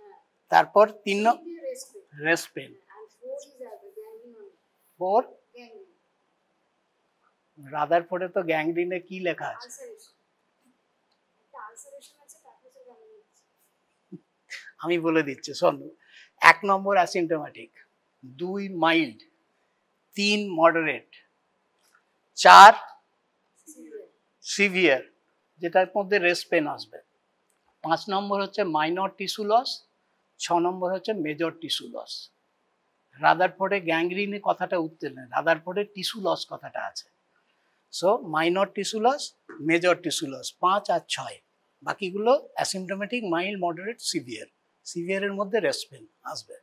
তারপর 3 রেস্ট পেন। 4 রাদারফোর্ডে তো গ্যাংগ্রিনে কি লেখা আছে? আমি বলে দিচ্ছি শোন। 1 নম্বর অ্যাসিমটোম্যাটিক, 2 মাইল্ড, 3 মডারেট, 4 সিভিয়ার, যেটার মধ্যে রেস্ট পেন আসবে। 5 নম্বর হচ্ছে মাইনর টিস্যু লস, 6 নম্বর হচ্ছে মেজর টিস্যু লস। রাদারফোর্ডে গ্যাংগ্রিনে কথাটা উঠতে নেই, রাদারফোর্ডে টিস্যু লস কথাটা আছে। So minor tissue loss, major tissue loss 5 আর 6, বাকিগুলো অ্যাসিমটোম্যাটিক, মাইল্ড, মডারেট, সিভিয়ার। সিভিয়ারের মধ্যে রেস্ট পেন আসবে।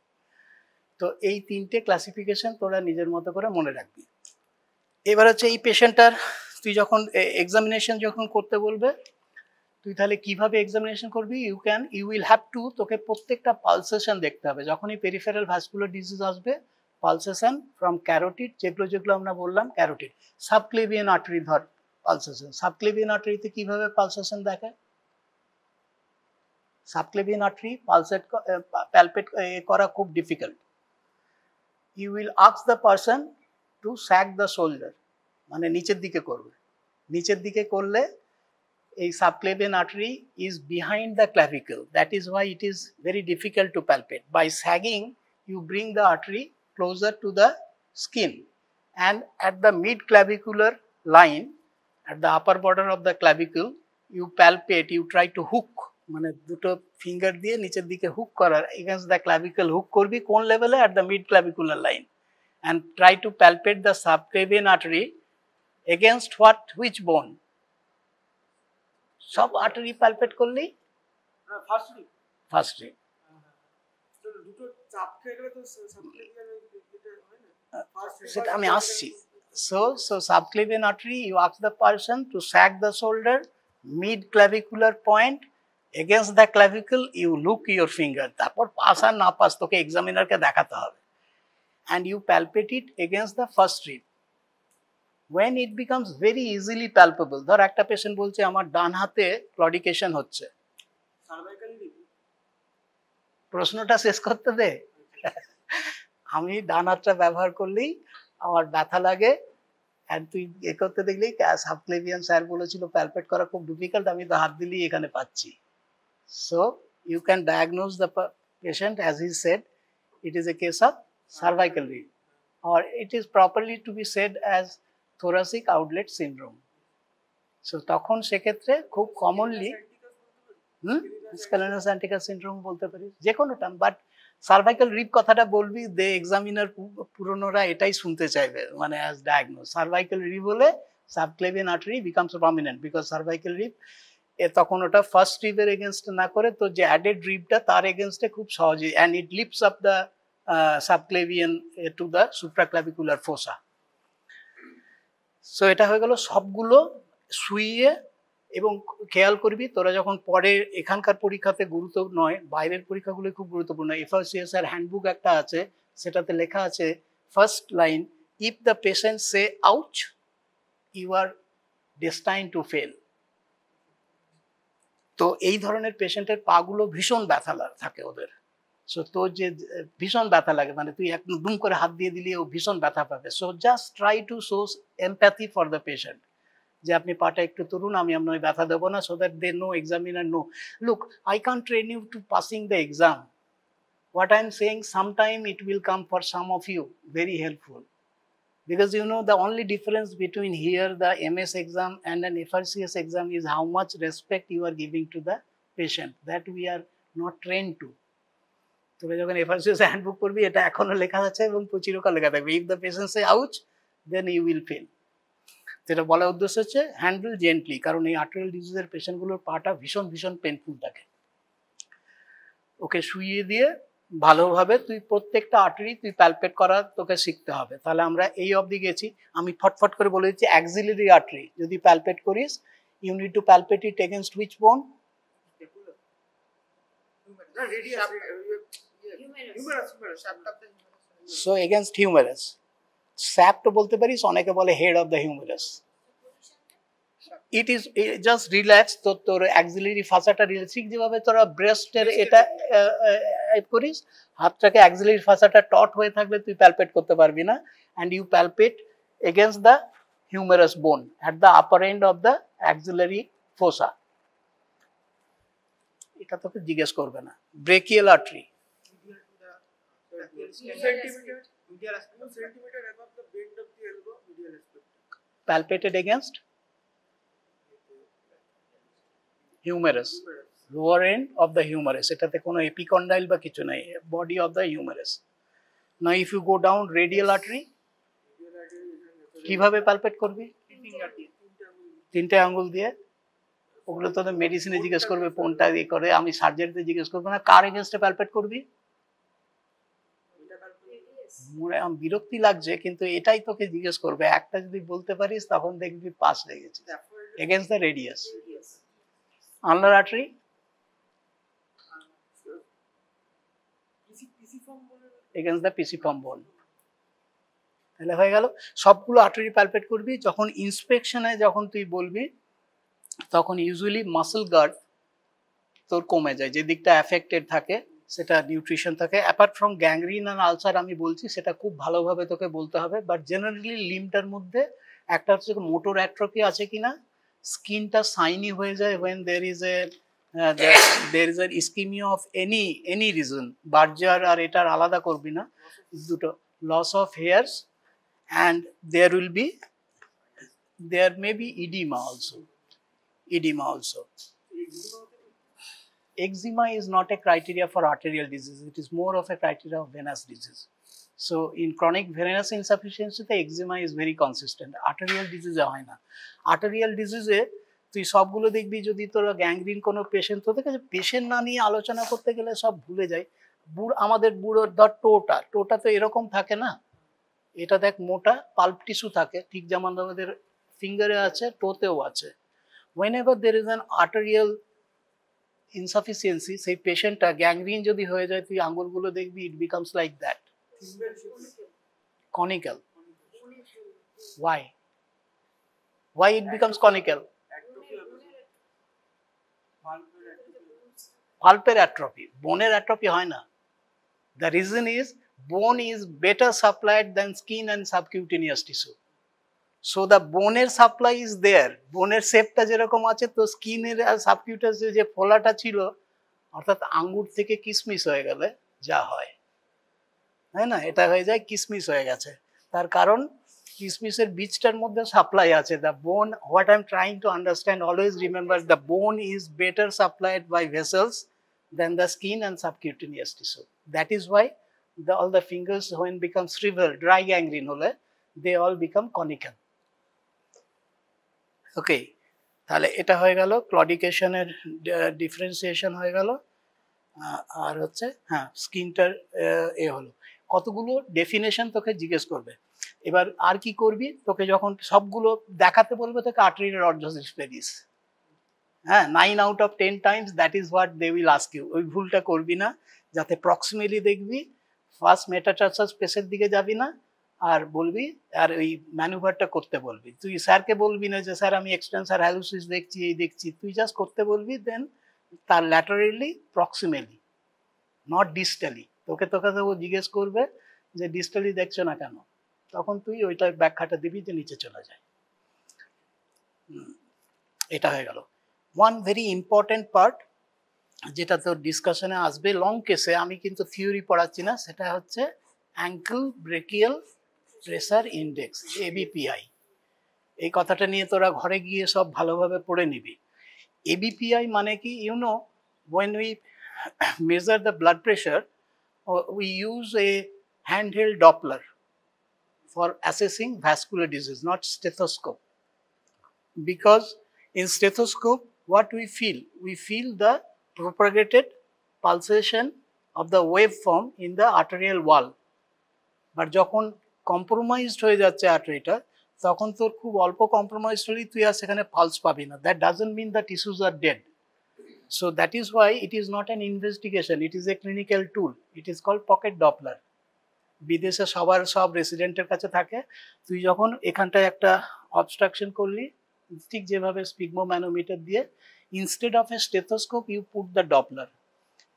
তো এই 3টে ক্লাসিফিকেশন তোরা নিজের মতো করে মনে রাখবি। এবার হচ্ছে এই পেশেন্টটার তুই যখন এক্সামিনেশন যখন করতে বলবে, তুই তাহলে কিভাবে এক্সামিনেশন করবি? ইউ উইল হ্যাভ টু, তোকে প্রত্যেকটা পালসেশন দেখতে হবে। যখনই পেরিফেরাল ভাস্কুলার ডিজিজ আসবে, পালসেশন ফ্রম ক্যারোটিড, যেগুলো আমরা বললাম ক্যারোটিড, সাবক্লেভিয়ান আর্টারি ধর পালসেশন। সাবক্লেভিয়ান আর্টারিতে কিভাবে পালসেশন দেখে? সাবক্লেভিয়ান আর্টারি প্যালপেট করা খুব difficult. You will ask the person to sag the shoulder, মানে নিচের দিকে করবে। নিচের দিকে করলে এই subclavian artery is behind the clavicle. That is why it is very difficult to palpate. By sagging, you bring the artery closer to the skin, and at the mid clavicular line, at the upper border of the clavicle, you palpate, you try to hook মানে দুটো finger দিয়ে নিচের দিকে hook করার, against the clavicle hook করবি কোন লেভেলে? At the mid clavicular line, and try to palpate the subclavian artery against what, which bone? সব আর্টারি পালপেট করলেই ফার্স্ট রিব। সেটা আমি আসছি। So subclavian artery, you ask the person to sag the shoulder, mid clavicular point against the clavicle, you look your finger, তারপর pass আর না pass তোকে এক্সামিনারকে দেখাতে হবে, and you palpate it against the first rib. When it becomes very easily palpable, ধর একটা patient বলছে আমার ডান হাতে ক্লডিকেশন হচ্ছে, প্রশ্নটা শেষ করতে দে। আমি ডান হাতটা ব্যবহার করলেই আমার ব্যথা লাগে, and তুই এ করতে দেখলেই সাবক্লেভিয়ান স্যার বলেছিল প্যালপেট করা খুব ডিফিকাল্ট, আমি তো হাত দিলেই এখানে পাচ্ছি। So you can diagnose the patient as he said, it is a case of cervical rib, or it is properly to be said as thoracic outlet syndrome. So তখন সেক্ষেত্রে খুব কমনলি স্ক্যালেনোস অ্যান্টিকাস সিনড্রোম বলতে পারি, যে কোনো টার্ম, বাট সার্ভাইকাল রিব কথাটা বলবি, দে examiner পুরনোরা এটাই শুনতে চাইবে, মানে অ্যাজ ডায়াগনোস সার্ভাইকাল রিব হলে subclavian artery becomes prominent, because cervical rib তখন ওটা ফার্স্ট রিবের এগেনস্ট না করে তো যে অ্যাডেড রিবটা তার এগেনস্টে খুব সহজে, and it lifts up the subclavian to the supraclavicular fossa. So এটা হয়ে গেল সবগুলো শুইয়ে, এবং খেয়াল করবি তোরা যখন পরে এখানকার পরীক্ষাতে গুরুত্ব নয়, বাইরের পরীক্ষাগুলো খুব গুরুত্বপূর্ণ। এফআরসিএস এর হ্যান্ডবুক একটা আছে, সেটাতে লেখা আছে first line, if the patient say ouch you are destine to fail. তো এই ধরনের পেশেন্টের পাগুলো ভীষণ ব্যথা থাকে ওদের, সো তোর যে ভীষণ ব্যথা লাগে, মানে তুই একদম দুম করে হাত দিয়ে দিলে ও ভীষণ ব্যথা পাবে। So just try to show empathy for the patient, যে আপনি পাটা একটু তুলুন, আমি আপনার ব্যথা দেবো না, so that they know, examiner know, look I can't train you to passing the exam, what I am saying, sometime it will come for some of you very helpful, because you know the only difference between here the MS exam and an FRCS exam is how much respect you are giving to the patient, that we are not trained to. তোরা যখন FRCS handbook করবি এটা এখনো লেখা আছে এবং চিরকাল লেখা থাকবে, if the patient say ouch then you will fail. যেটা বলার উদ্দেশ্য হচ্ছে হ্যান্ডেল জেন্টলি, কারণ এই আর্টেরিয়াল ডিজিজের পেশেন্টগুলোর পাটা ভীষণ ভীষণ পেনফুল থাকে। ওকে শুইয়ে দিয়ে ভালোভাবে তুই প্রত্যেকটা আর্টারি তুই প্যালপেট করা তোকে শিখতে হবে। তাহলে আমরা এই অবধি গেছি। আমি ফটফট করে বলে দিচ্ছি, অ্যাক্সিলারি আর্টারি যদি প্যালপেট করিস, you need to palpate it against which bone? So against humerus. স্যাপ তো বলতে পারিস, অনেকে বলে head of the humerus. It is just relax, তোর অ্যাক্সিলারি ফাসাটা রিল্যাক্স, ঠিক যেভাবে তোরা ব্রেস্টের এটা করিস, হাতটাকে অ্যাক্সিলারি ফাসাটা টট হয়ে থাকলে তুই প্যালপেট করতে পারবি না, and you palpate against the humerus bone at the upper end of the axillary fossa. এটা তোকে জিজ্ঞেস করবে না। Brachial artery, palpated against humerus, lower end of the humerus, এটাতে কোনো এপিকন্ডাইল বা কিছু নাই, body of the humerus. Now if you go down radial artery, কিভাবে palpate করবি? তিনটে আঙ্গুল দিয়ে। ওগুলো তো মেডিসিনে জিজ্ঞেস করবে কোনটা দিয়ে করে, আমি সার্জারিতে জিজ্ঞেস করবো না। কার এগেনস্টে প্যালপেট করবি? বিরক্তি লাগছে কিন্তু এটাই তোকে জিজ্ঞেস করবে, একটা যদি বলতে পারিস তখন দেখবি পাস হয়ে গেছে। Against the radius. Ulnar artery, against the pisiform bone. তাহলে হয়ে গেল সবগুলো আর্টারি প্যালপেট করবি। যখন ইন্সপেকশনে যখন তুই বলবি তখন ইউজুয়ালি মাসল গার্ড তোর কমে যায়, যে দিকটা অ্যাফেক্টেড থাকে সেটা নিউট্রিশন থাকে। অ্যাপার্ট ফ্রম গ্যাংগ্রিন আর আলসার আমি বলছি সেটা খুব ভালোভাবে তোকে বলতে হবে, বাট জেনারেলি লিম্বটার মধ্যে একটা হচ্ছে মোটর অ্যাট্রফি আছে কিনা, স্কিনটা সাইনি হয়ে যায় when there is an ischemia of any reason, Buerger আর এটার আলাদা করবি না, দুটো loss of hairs, and there may be edema also. eczema is not a criteria for arterial disease. It is more of a criteria of venous disease. So in chronic venous insufficiency, the eczema is very consistent. Arterial disease হয় না. Arterial disease তুই সবগুলো দেখবি যদি তোরা gangrene কোনো patient, তোদের কাছে পেশেন্ট না নিয়ে আলোচনা করতে গেলে সব ভুলে যায়। আমাদের বুড়োর ধর টোটা তো এরকম থাকে না, এটা দেখ মোটা পাল্প টিস্যু থাকে, ঠিক যেমন আমাদের ফিঙ্গারে আছে, টোতেও আছে। whenever there is an arterial insufficiency, সেই পেশেন্টটা গ্যাংগ্রিন যদি হয়ে যায়, তুই আঙ্গুলগুলো দেখবি it becomes like that, conical. Why it becomes conical? Pulpal atrophy, boner atrophy হয় না। The reason is bone is better supplied than skin and subcutaneous tissue. So the boneর supply is there. boneর শেপটা যেরকম আছে, তো স্কিনের আর সাবকিউটাস যে ফোলাটা ছিল, অর্থাৎ আঙ্গুর থেকে কিসমিস হয়ে গেলে যা হয়, তাই না, এটা হয়ে যায় কিসমিস হয়ে গেছে। তার কারণ কিসমিসের বীজটার মধ্যে সাপ্লাই আছে। The bone, what I am trying to understand, always remember the bone is better supplied by vessels than the skin and subcutaneous tissue. That is why all the fingers when become shriveled, dry gangrene hole, they all become conical. Okay, তাহলে এটা হয়ে গেল ক্লডিকেশনের differentiation হয়ে গেল। আর হচ্ছে হ্যাঁ, স্কিনটার হলো। কতগুলো ডেফিনেশন তোকে জিজ্ঞেস করবে। এবার আর কি করবি, তোকে যখন সবগুলো দেখাতে বলবে, তোকে আর্টেরিয়াল রডোসিস পেডিস, হ্যাঁ, 9 out of 10 times that is what they will ask you. ওই ভুলটা করবি না, যাতে প্রক্সিমালি দেখবি, ফার্স্ট মেটাটার্সাস স্পেসের দিকে যাবি না, আর বলবি, আর ওই ম্যানুভারটা করতে বলবি। তুই স্যারকে বলবি না যে স্যার আমি এক্সটেন্সার হ্যালুসিস দেখছি, এই দেখছি, তুই জাস্ট করতে বলবি, দেন তার ল্যাটারালি প্রক্সিমালি, নট ডিস্টালি। তোকে ও জিজ্ঞেস করবে যে ডিস্টালি দেখছো না কেন, তখন তুই ওইটা ব্যাখ্যাটা দিবি যে নিচে চলে যায়। এটা হয়ে গেল। ওয়ান ভেরি ইম্পর্টেন্ট পার্ট, যেটা তোর ডিসকাশনে আসবে লং কেসে, আমি কিন্তু থিওরি পড়াচ্ছি না, সেটা হচ্ছে অ্যাঙ্কেল ব্রেকিয়াল প্রেসার ইন্ডেক্স, এবিপিআই। এই কথাটা নিয়ে তোরা ঘরে গিয়ে সব ভালোভাবে পড়ে নিবি। এবিপিআই মানে কি, you know, when we measure the blood pressure, we use a handheld Doppler for assessing vascular disease, not stethoscope. Because in stethoscope, what we feel the propagated pulsation of the waveform in the arterial wall. But যখন compromised হয়ে যাচ্ছে আর্টারিটা, তখন তোর খুব অল্প compromised হলেই তুই আর সেখানে পালস পাবি না। That doesn't mean the tissues are dead. So that is why it is not an investigation, it is a clinical tool. It is called pocket Doppler. বিদেশে সবার সব রেসিডেন্টের কাছে থাকে। তুই যখন এখানটায় একটা অবস্ট্রাকশন করলি, ঠিক যেভাবে স্পিগমোম্যানোমিটার দিয়ে, instead of a stethoscope you put the Doppler.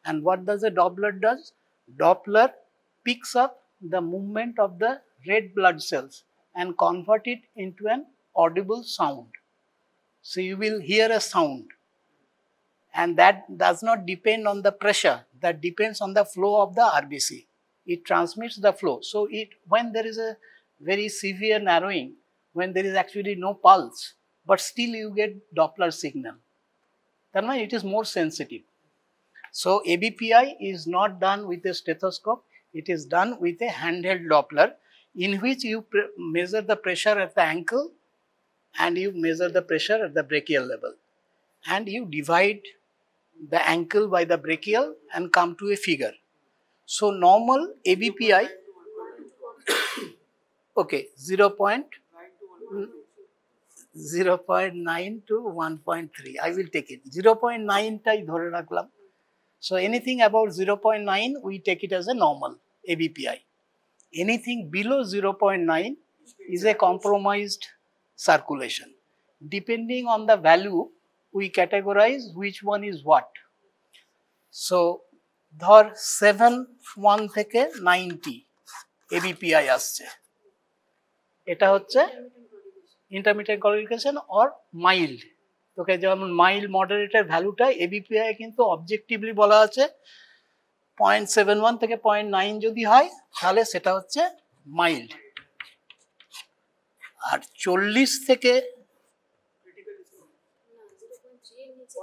And what does a Doppler does? Doppler picks up the movement of the red blood cells and convert it into an audible sound. So you will hear a sound, and that does not depend on the pressure, that depends on the flow of the RBC. It transmits the flow. So when there is a very severe narrowing, when there is actually no pulse, but still you get Doppler signal, then it is more sensitive. So ABPI is not done with a stethoscope, it is done with a handheld Doppler, in which you measure the pressure at the ankle and you measure the pressure at the brachial level, and you divide the ankle by the brachial and come to a figure. So normal ABPI, okay, 0.9 to 1.3, I will take it, 0.9 টাই ধরে রাখলাম। So anything about 0.9 we take it as a normal ABPI. Anything below 0.9 is a compromised circulation. Depending on the value, we categorize which one is what. So ধর 7.1 থেকে 90 ABPI আসছে, এটা হচ্ছে intermediate claudication or mild. তোকে যেমন mild, মডারেটের ভ্যালুটা এবিপিআই কিন্তু objectively বলা আছে 0.71 থেকে 0.9 যদি হয় তাহলে সেটা হচ্ছে মাইল্ড, আর 40 থেকে 0.3 এর নিচে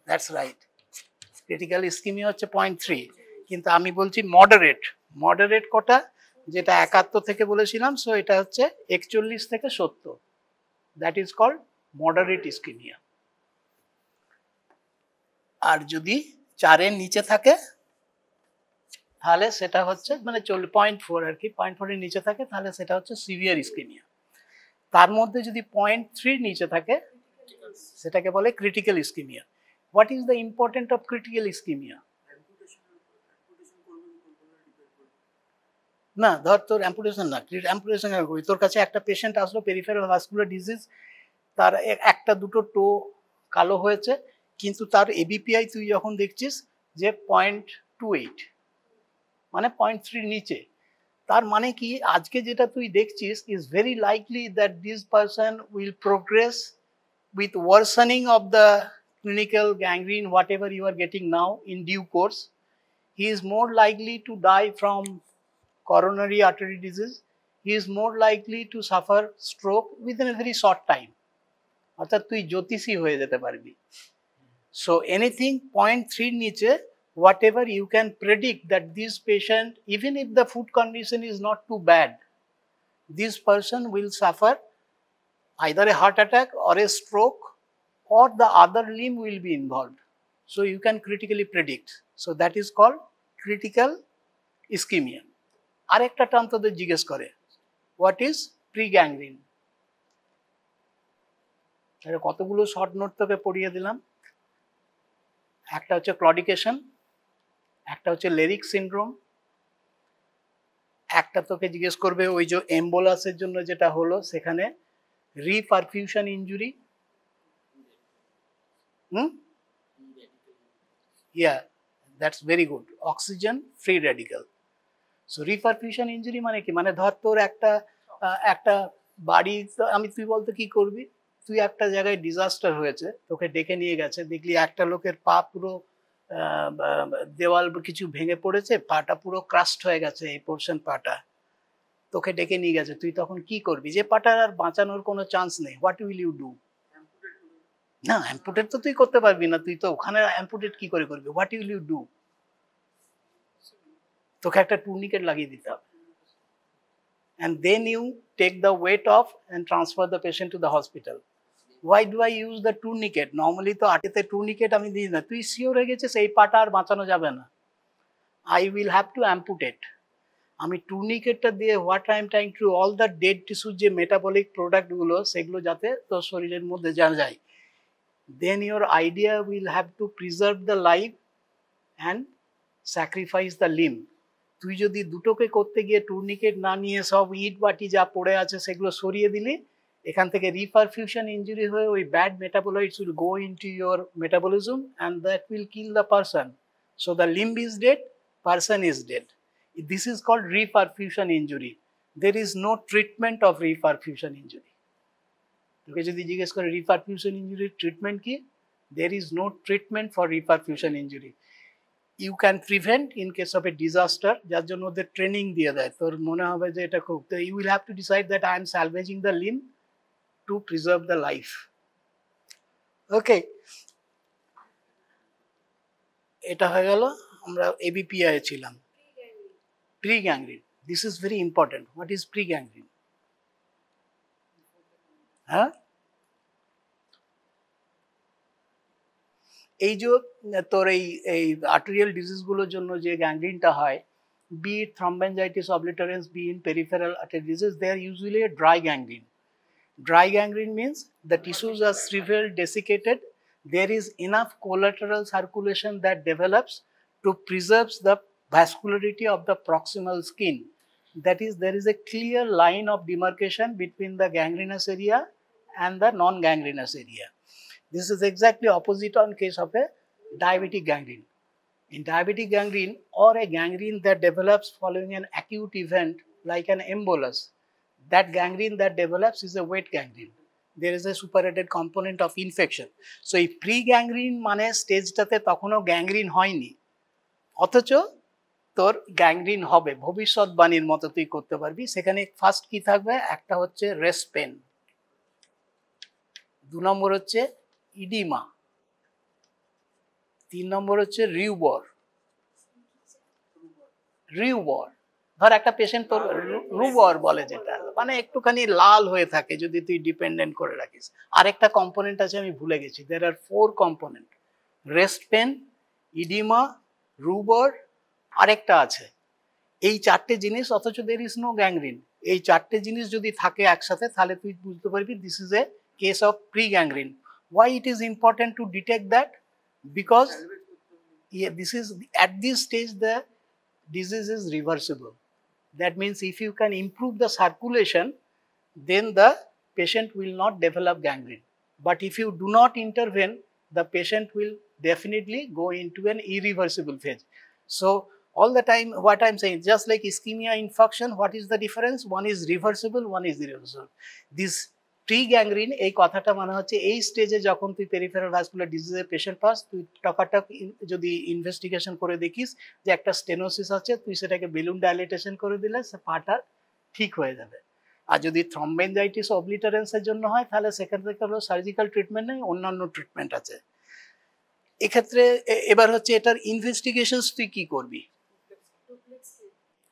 দ্যাটস রাইট, ক্রিটিক্যাল ইস্কিমিয়া হচ্ছে 0.3, কিন্তু আমি বলছি মডারেট। মডারেট কটা, যেটা 71 থেকে বলেছিলাম, সো এটা হচ্ছে 41 থেকে 70, that is called moderate ischaemia. আর যদি 4 এর নিচে থাকে তাহলে সেটা হচ্ছে মানে 0.4 আর কি, 0.4 এর নিচে থাকে তাহলে সেটা হচ্ছে সিভিয়ার ইস্কিমিয়া। তার মধ্যে যদি 0.3 নিচে থাকে সেটাকে বলে critical ischaemia. What is the important of critical ischaemia? না, ধর তোর অ্যাম্পুটেশন না, অ্যাম্পুটেশন করবি, তোর কাছে একটা পেশেন্ট আসলো পেরিফেরাল ভাস্কুলার ডিজিজ, তার একটা দুটো টো কালো হয়েছে, কিন্তু তার এবিপিআই তুই যখন দেখছিস যে 0.28 মানে 0.3 নিচে, তার মানে কি আজকে যেটা তুই দেখছিস is very likely that this person will progress with worsening of the clinical gangrene whatever you are getting now in due course. He is more likely to die from coronary artery disease. He is more likely to suffer stroke within a very short time. অর্থাৎ তুই জ্যোতিষী হয়ে যেতে পারবি। So anything 0.3 নিচে, whatever you can predict that this patient, even if the food condition is not too bad, this person will suffer either a heart attack or a stroke, or the other limb will be involved. So you can critically predict. So that is called critical ischemia. আরেকটা term তোদের জিজ্ঞেস করে, what is pregangrene? কতগুলো short note তোকে পড়িয়ে দিলাম। একটা হচ্ছে ক্লডিকেশন, একটা হচ্ছে লেরিক সিন্ড্রোম, একটা তোকে জিজ্ঞেস করবে ওই যে এম্বোলাসের জন্য যেটা হলো সেখানে reperfusion injury. Yeah, that's very good. Oxygen free radical. So reperfusion injury মানে কি, মানে ধর তোর একটা বাড়ি, আমি তুই বলতে কি করবি, তুই একটা জায়গায় ডিজাস্টার হয়েছে, তোকে ডেকে নিয়ে গেছে, দেখলি একটা লোকের পা পুরো দেওয়াল কিছু ভেঙে পড়েছে, পাটা পুরো ক্রাস্ট হয়ে গেছে, এই পোর্শন পাটা, তোকে ডেকে নিয়ে গেছে, তুই তখন কি করবি? যে পাটার আর বাঁচানোর কোনো চান্স নেই, হোয়াট উইল ইউ ডু? না, অ্যাম্পুটেট তো তুই করতে পারবি না, তুই তো ওখানে অ্যাম্পুটেট কি করে করবি? What will you do? তোকে একটা টুর্নিকেট লাগিয়ে দিতে হবে, and then you take the weight off and transfer the patient to the hospital. Why do I use the tourniquet? Normally তো আটেতে টুর্নিকেট আমি দিই না, তুই শিওর হয়ে গেছিস এই পাটা আর বাঁচানো যাবে না, I will have to amputate. আমি টুর্নিকেটটা দিয়ে what I am trying two, all the dead টিস্যুর যে মেটাবলিক প্রোডাক্টগুলো সেগুলো যাতে তোর শরীরের মধ্যে জানা যায়, then your idea will have to preserve the life and sacrifice the limb. তুই যদি দুটোকে করতে গিয়ে টুর্নিকেট না নিয়ে সব ইট বাটি যা পড়ে আছে সেগুলো সরিয়ে দিলি, এখান থেকে রিপারফিউশন ইনজুরি হয়ে ওই bad metabolites will go into your metabolism and that will kill the person. So the limb is dead, person is dead. This is called reperfusion injury. There is no treatment of reperfusion injury. তোকে যদি জিজ্ঞেস করে reperfusion ইনজুরির treatment কি, there is no treatment for reperfusion injury. You can prevent in case of a disaster, যার জন্য ওদের training দিয়ে দেয়, তোর মনে হবে যে এটা খুব, you will have to decide that I am salvaging the limb to preserve the life. Okay, এটা হয়ে গেল, আমরা ABPI এ ছিলাম। Pregangrene, this is very important. What is pregangrene? হ্যাঁ, এই যে তোর এই আর্টেরিয়াল ডিজিজগুলোর জন্য যে গ্যাংগ্রিনটা হয়, be it thromboangiitis obliterans, be in peripheral artery disease, they are usually a dry gangrene. Dry gangrene means the tissues are shriveled, desiccated, there is enough collateral circulation that develops to preserve the vascularity of the proximal skin. That is, there is a clear line of demarcation between the gangrenous area and the non-gangrenous area. This is exactly opposite on case of a diabetic gangrene. In diabetic gangrene or a gangrene that develops following an acute event like an embolus, that gangrene that develops is a wet gangrene. There is a superadded component of infection. So এই pre-gangrene মানে স্টেজটাতে তখনও gangrene হয়নি, অথচ তোর gangrene হবে, ভবিষ্যৎবাণীর মতো তুই করতে পারবি। সেখানে ফার্স্ট কি থাকবে, একটা হচ্ছে রেস্ট পেন, 2 নম্বর হচ্ছে ইডিমা, 3 নম্বর হচ্ছে রিউবর। রিউবর ধর একটা পেশেন্ট তোর রুবর বলে যেটা, মানে একটুখানি লাল হয়ে থাকে যদি তুই ডিপেন্ডেন্ট করে রাখিস। আরেকটা কম্পোনেন্ট আছে আমি ভুলে গেছি, দেয়ার আর 4 কম্পোনেন্ট, রেস্ট পেন, ইডিমা, রুবর, আরেকটা আছে। এই 4টে জিনিস, অথচ দের ইজ নো গ্যাংগ্রিন। এই 4টে জিনিস যদি থাকে একসাথে তাহলে তুই বুঝতে পারবি this is A case of pre gangrene. Y it is important to detect that? Because this is at this stage the disease is reversible. That means if you can improve the circulation, then the patient will not develop gangrene. But if you do not intervene, the patient will definitely go into an irreversible phase. So all the time what I'm saying, just like ischemia infarction, what is the difference? One is reversible, one is irreversible. This pre gangrene এই কথাটা মানে হচ্ছে এই স্টেজে যখন তুই peripheral vascular ডিজিজের patient pass, তুই টকাটক যদি ইনভেস্টিগেশন করে দেখিস যে একটা স্টেনোসিস আছে, তুই সেটাকে বেলুন ডাইলেটেশন করে দিলে সে পাটা ঠিক হয়ে যাবে। আর যদি থ্রম্বোএনজাইটিস অবলিটারেন্সের জন্য হয় তাহলে সেখান থেকে হলো সার্জিক্যাল ট্রিটমেন্ট নেই, অন্যান্য ট্রিটমেন্ট আছে। এক্ষেত্রে এবার হচ্ছে এটার ইনভেস্টিগেশনস তুই কি করবি?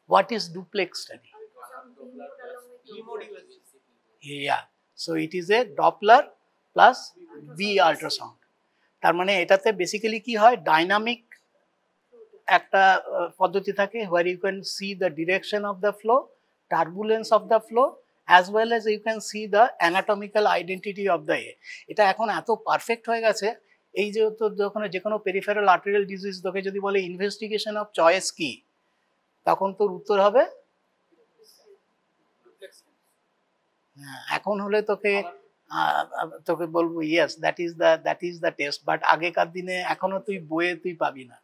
What is duplex study? Yeah, so it is a Doppler plus V ultrasound. তার মানে এটাতে বেসিক্যালি কি হয়, ডাইনামিক একটা পদ্ধতি থাকে where you can see the direction of the flow, turbulence of the flow, as well as you can see the anatomical identity of the A. এটা এখন এত পারফেক্ট হয়ে গেছে, এই যে তোর যখন যে কোনো পেরিফেরাল আর্টেরিয়াল ডিজিজ তোকে যদি বলে ইনভেস্টিগেশন অফ চয়েস কি, তখন তোর উত্তর হবে এখন হলে তোকে তোকে বলবো yes that is the test. But আগেকার দিনে এখনো তুই বইয়ে তুই পাবি না।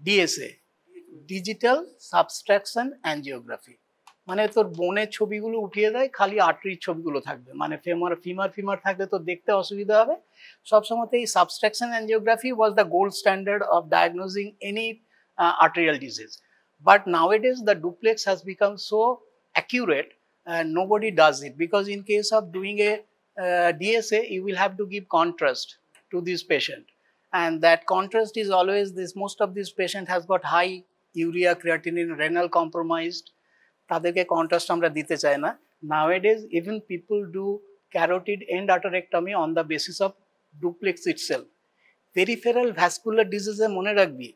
ডিএসএ, ডিজিটাল সাবস্ট্রাকশন অ্যাঞ্জিওগ্রাফি, মানে তোর বোনের ছবিগুলো উঠিয়ে দেয়, খালি আর্টারির ছবিগুলো থাকবে, মানে ফিমার থাকলে তো দেখতে অসুবিধা হবে। সবসময় এই subtraction angiography was the gold standard of diagnosing any arterial disease. But nowadays the duplex has become so accurate, nobody does it, because in case of doing a DSA you will have to give contrast to this patient, and that contrast is always this, most of this patient has got high urea creatinine, renal compromised, তাদেরকে contrast আমরা দিতে চাই না। Nowadays even people do carotid endarterectomy on the basis of duplex itself. Peripheral vascular disease এ মনে রাখবি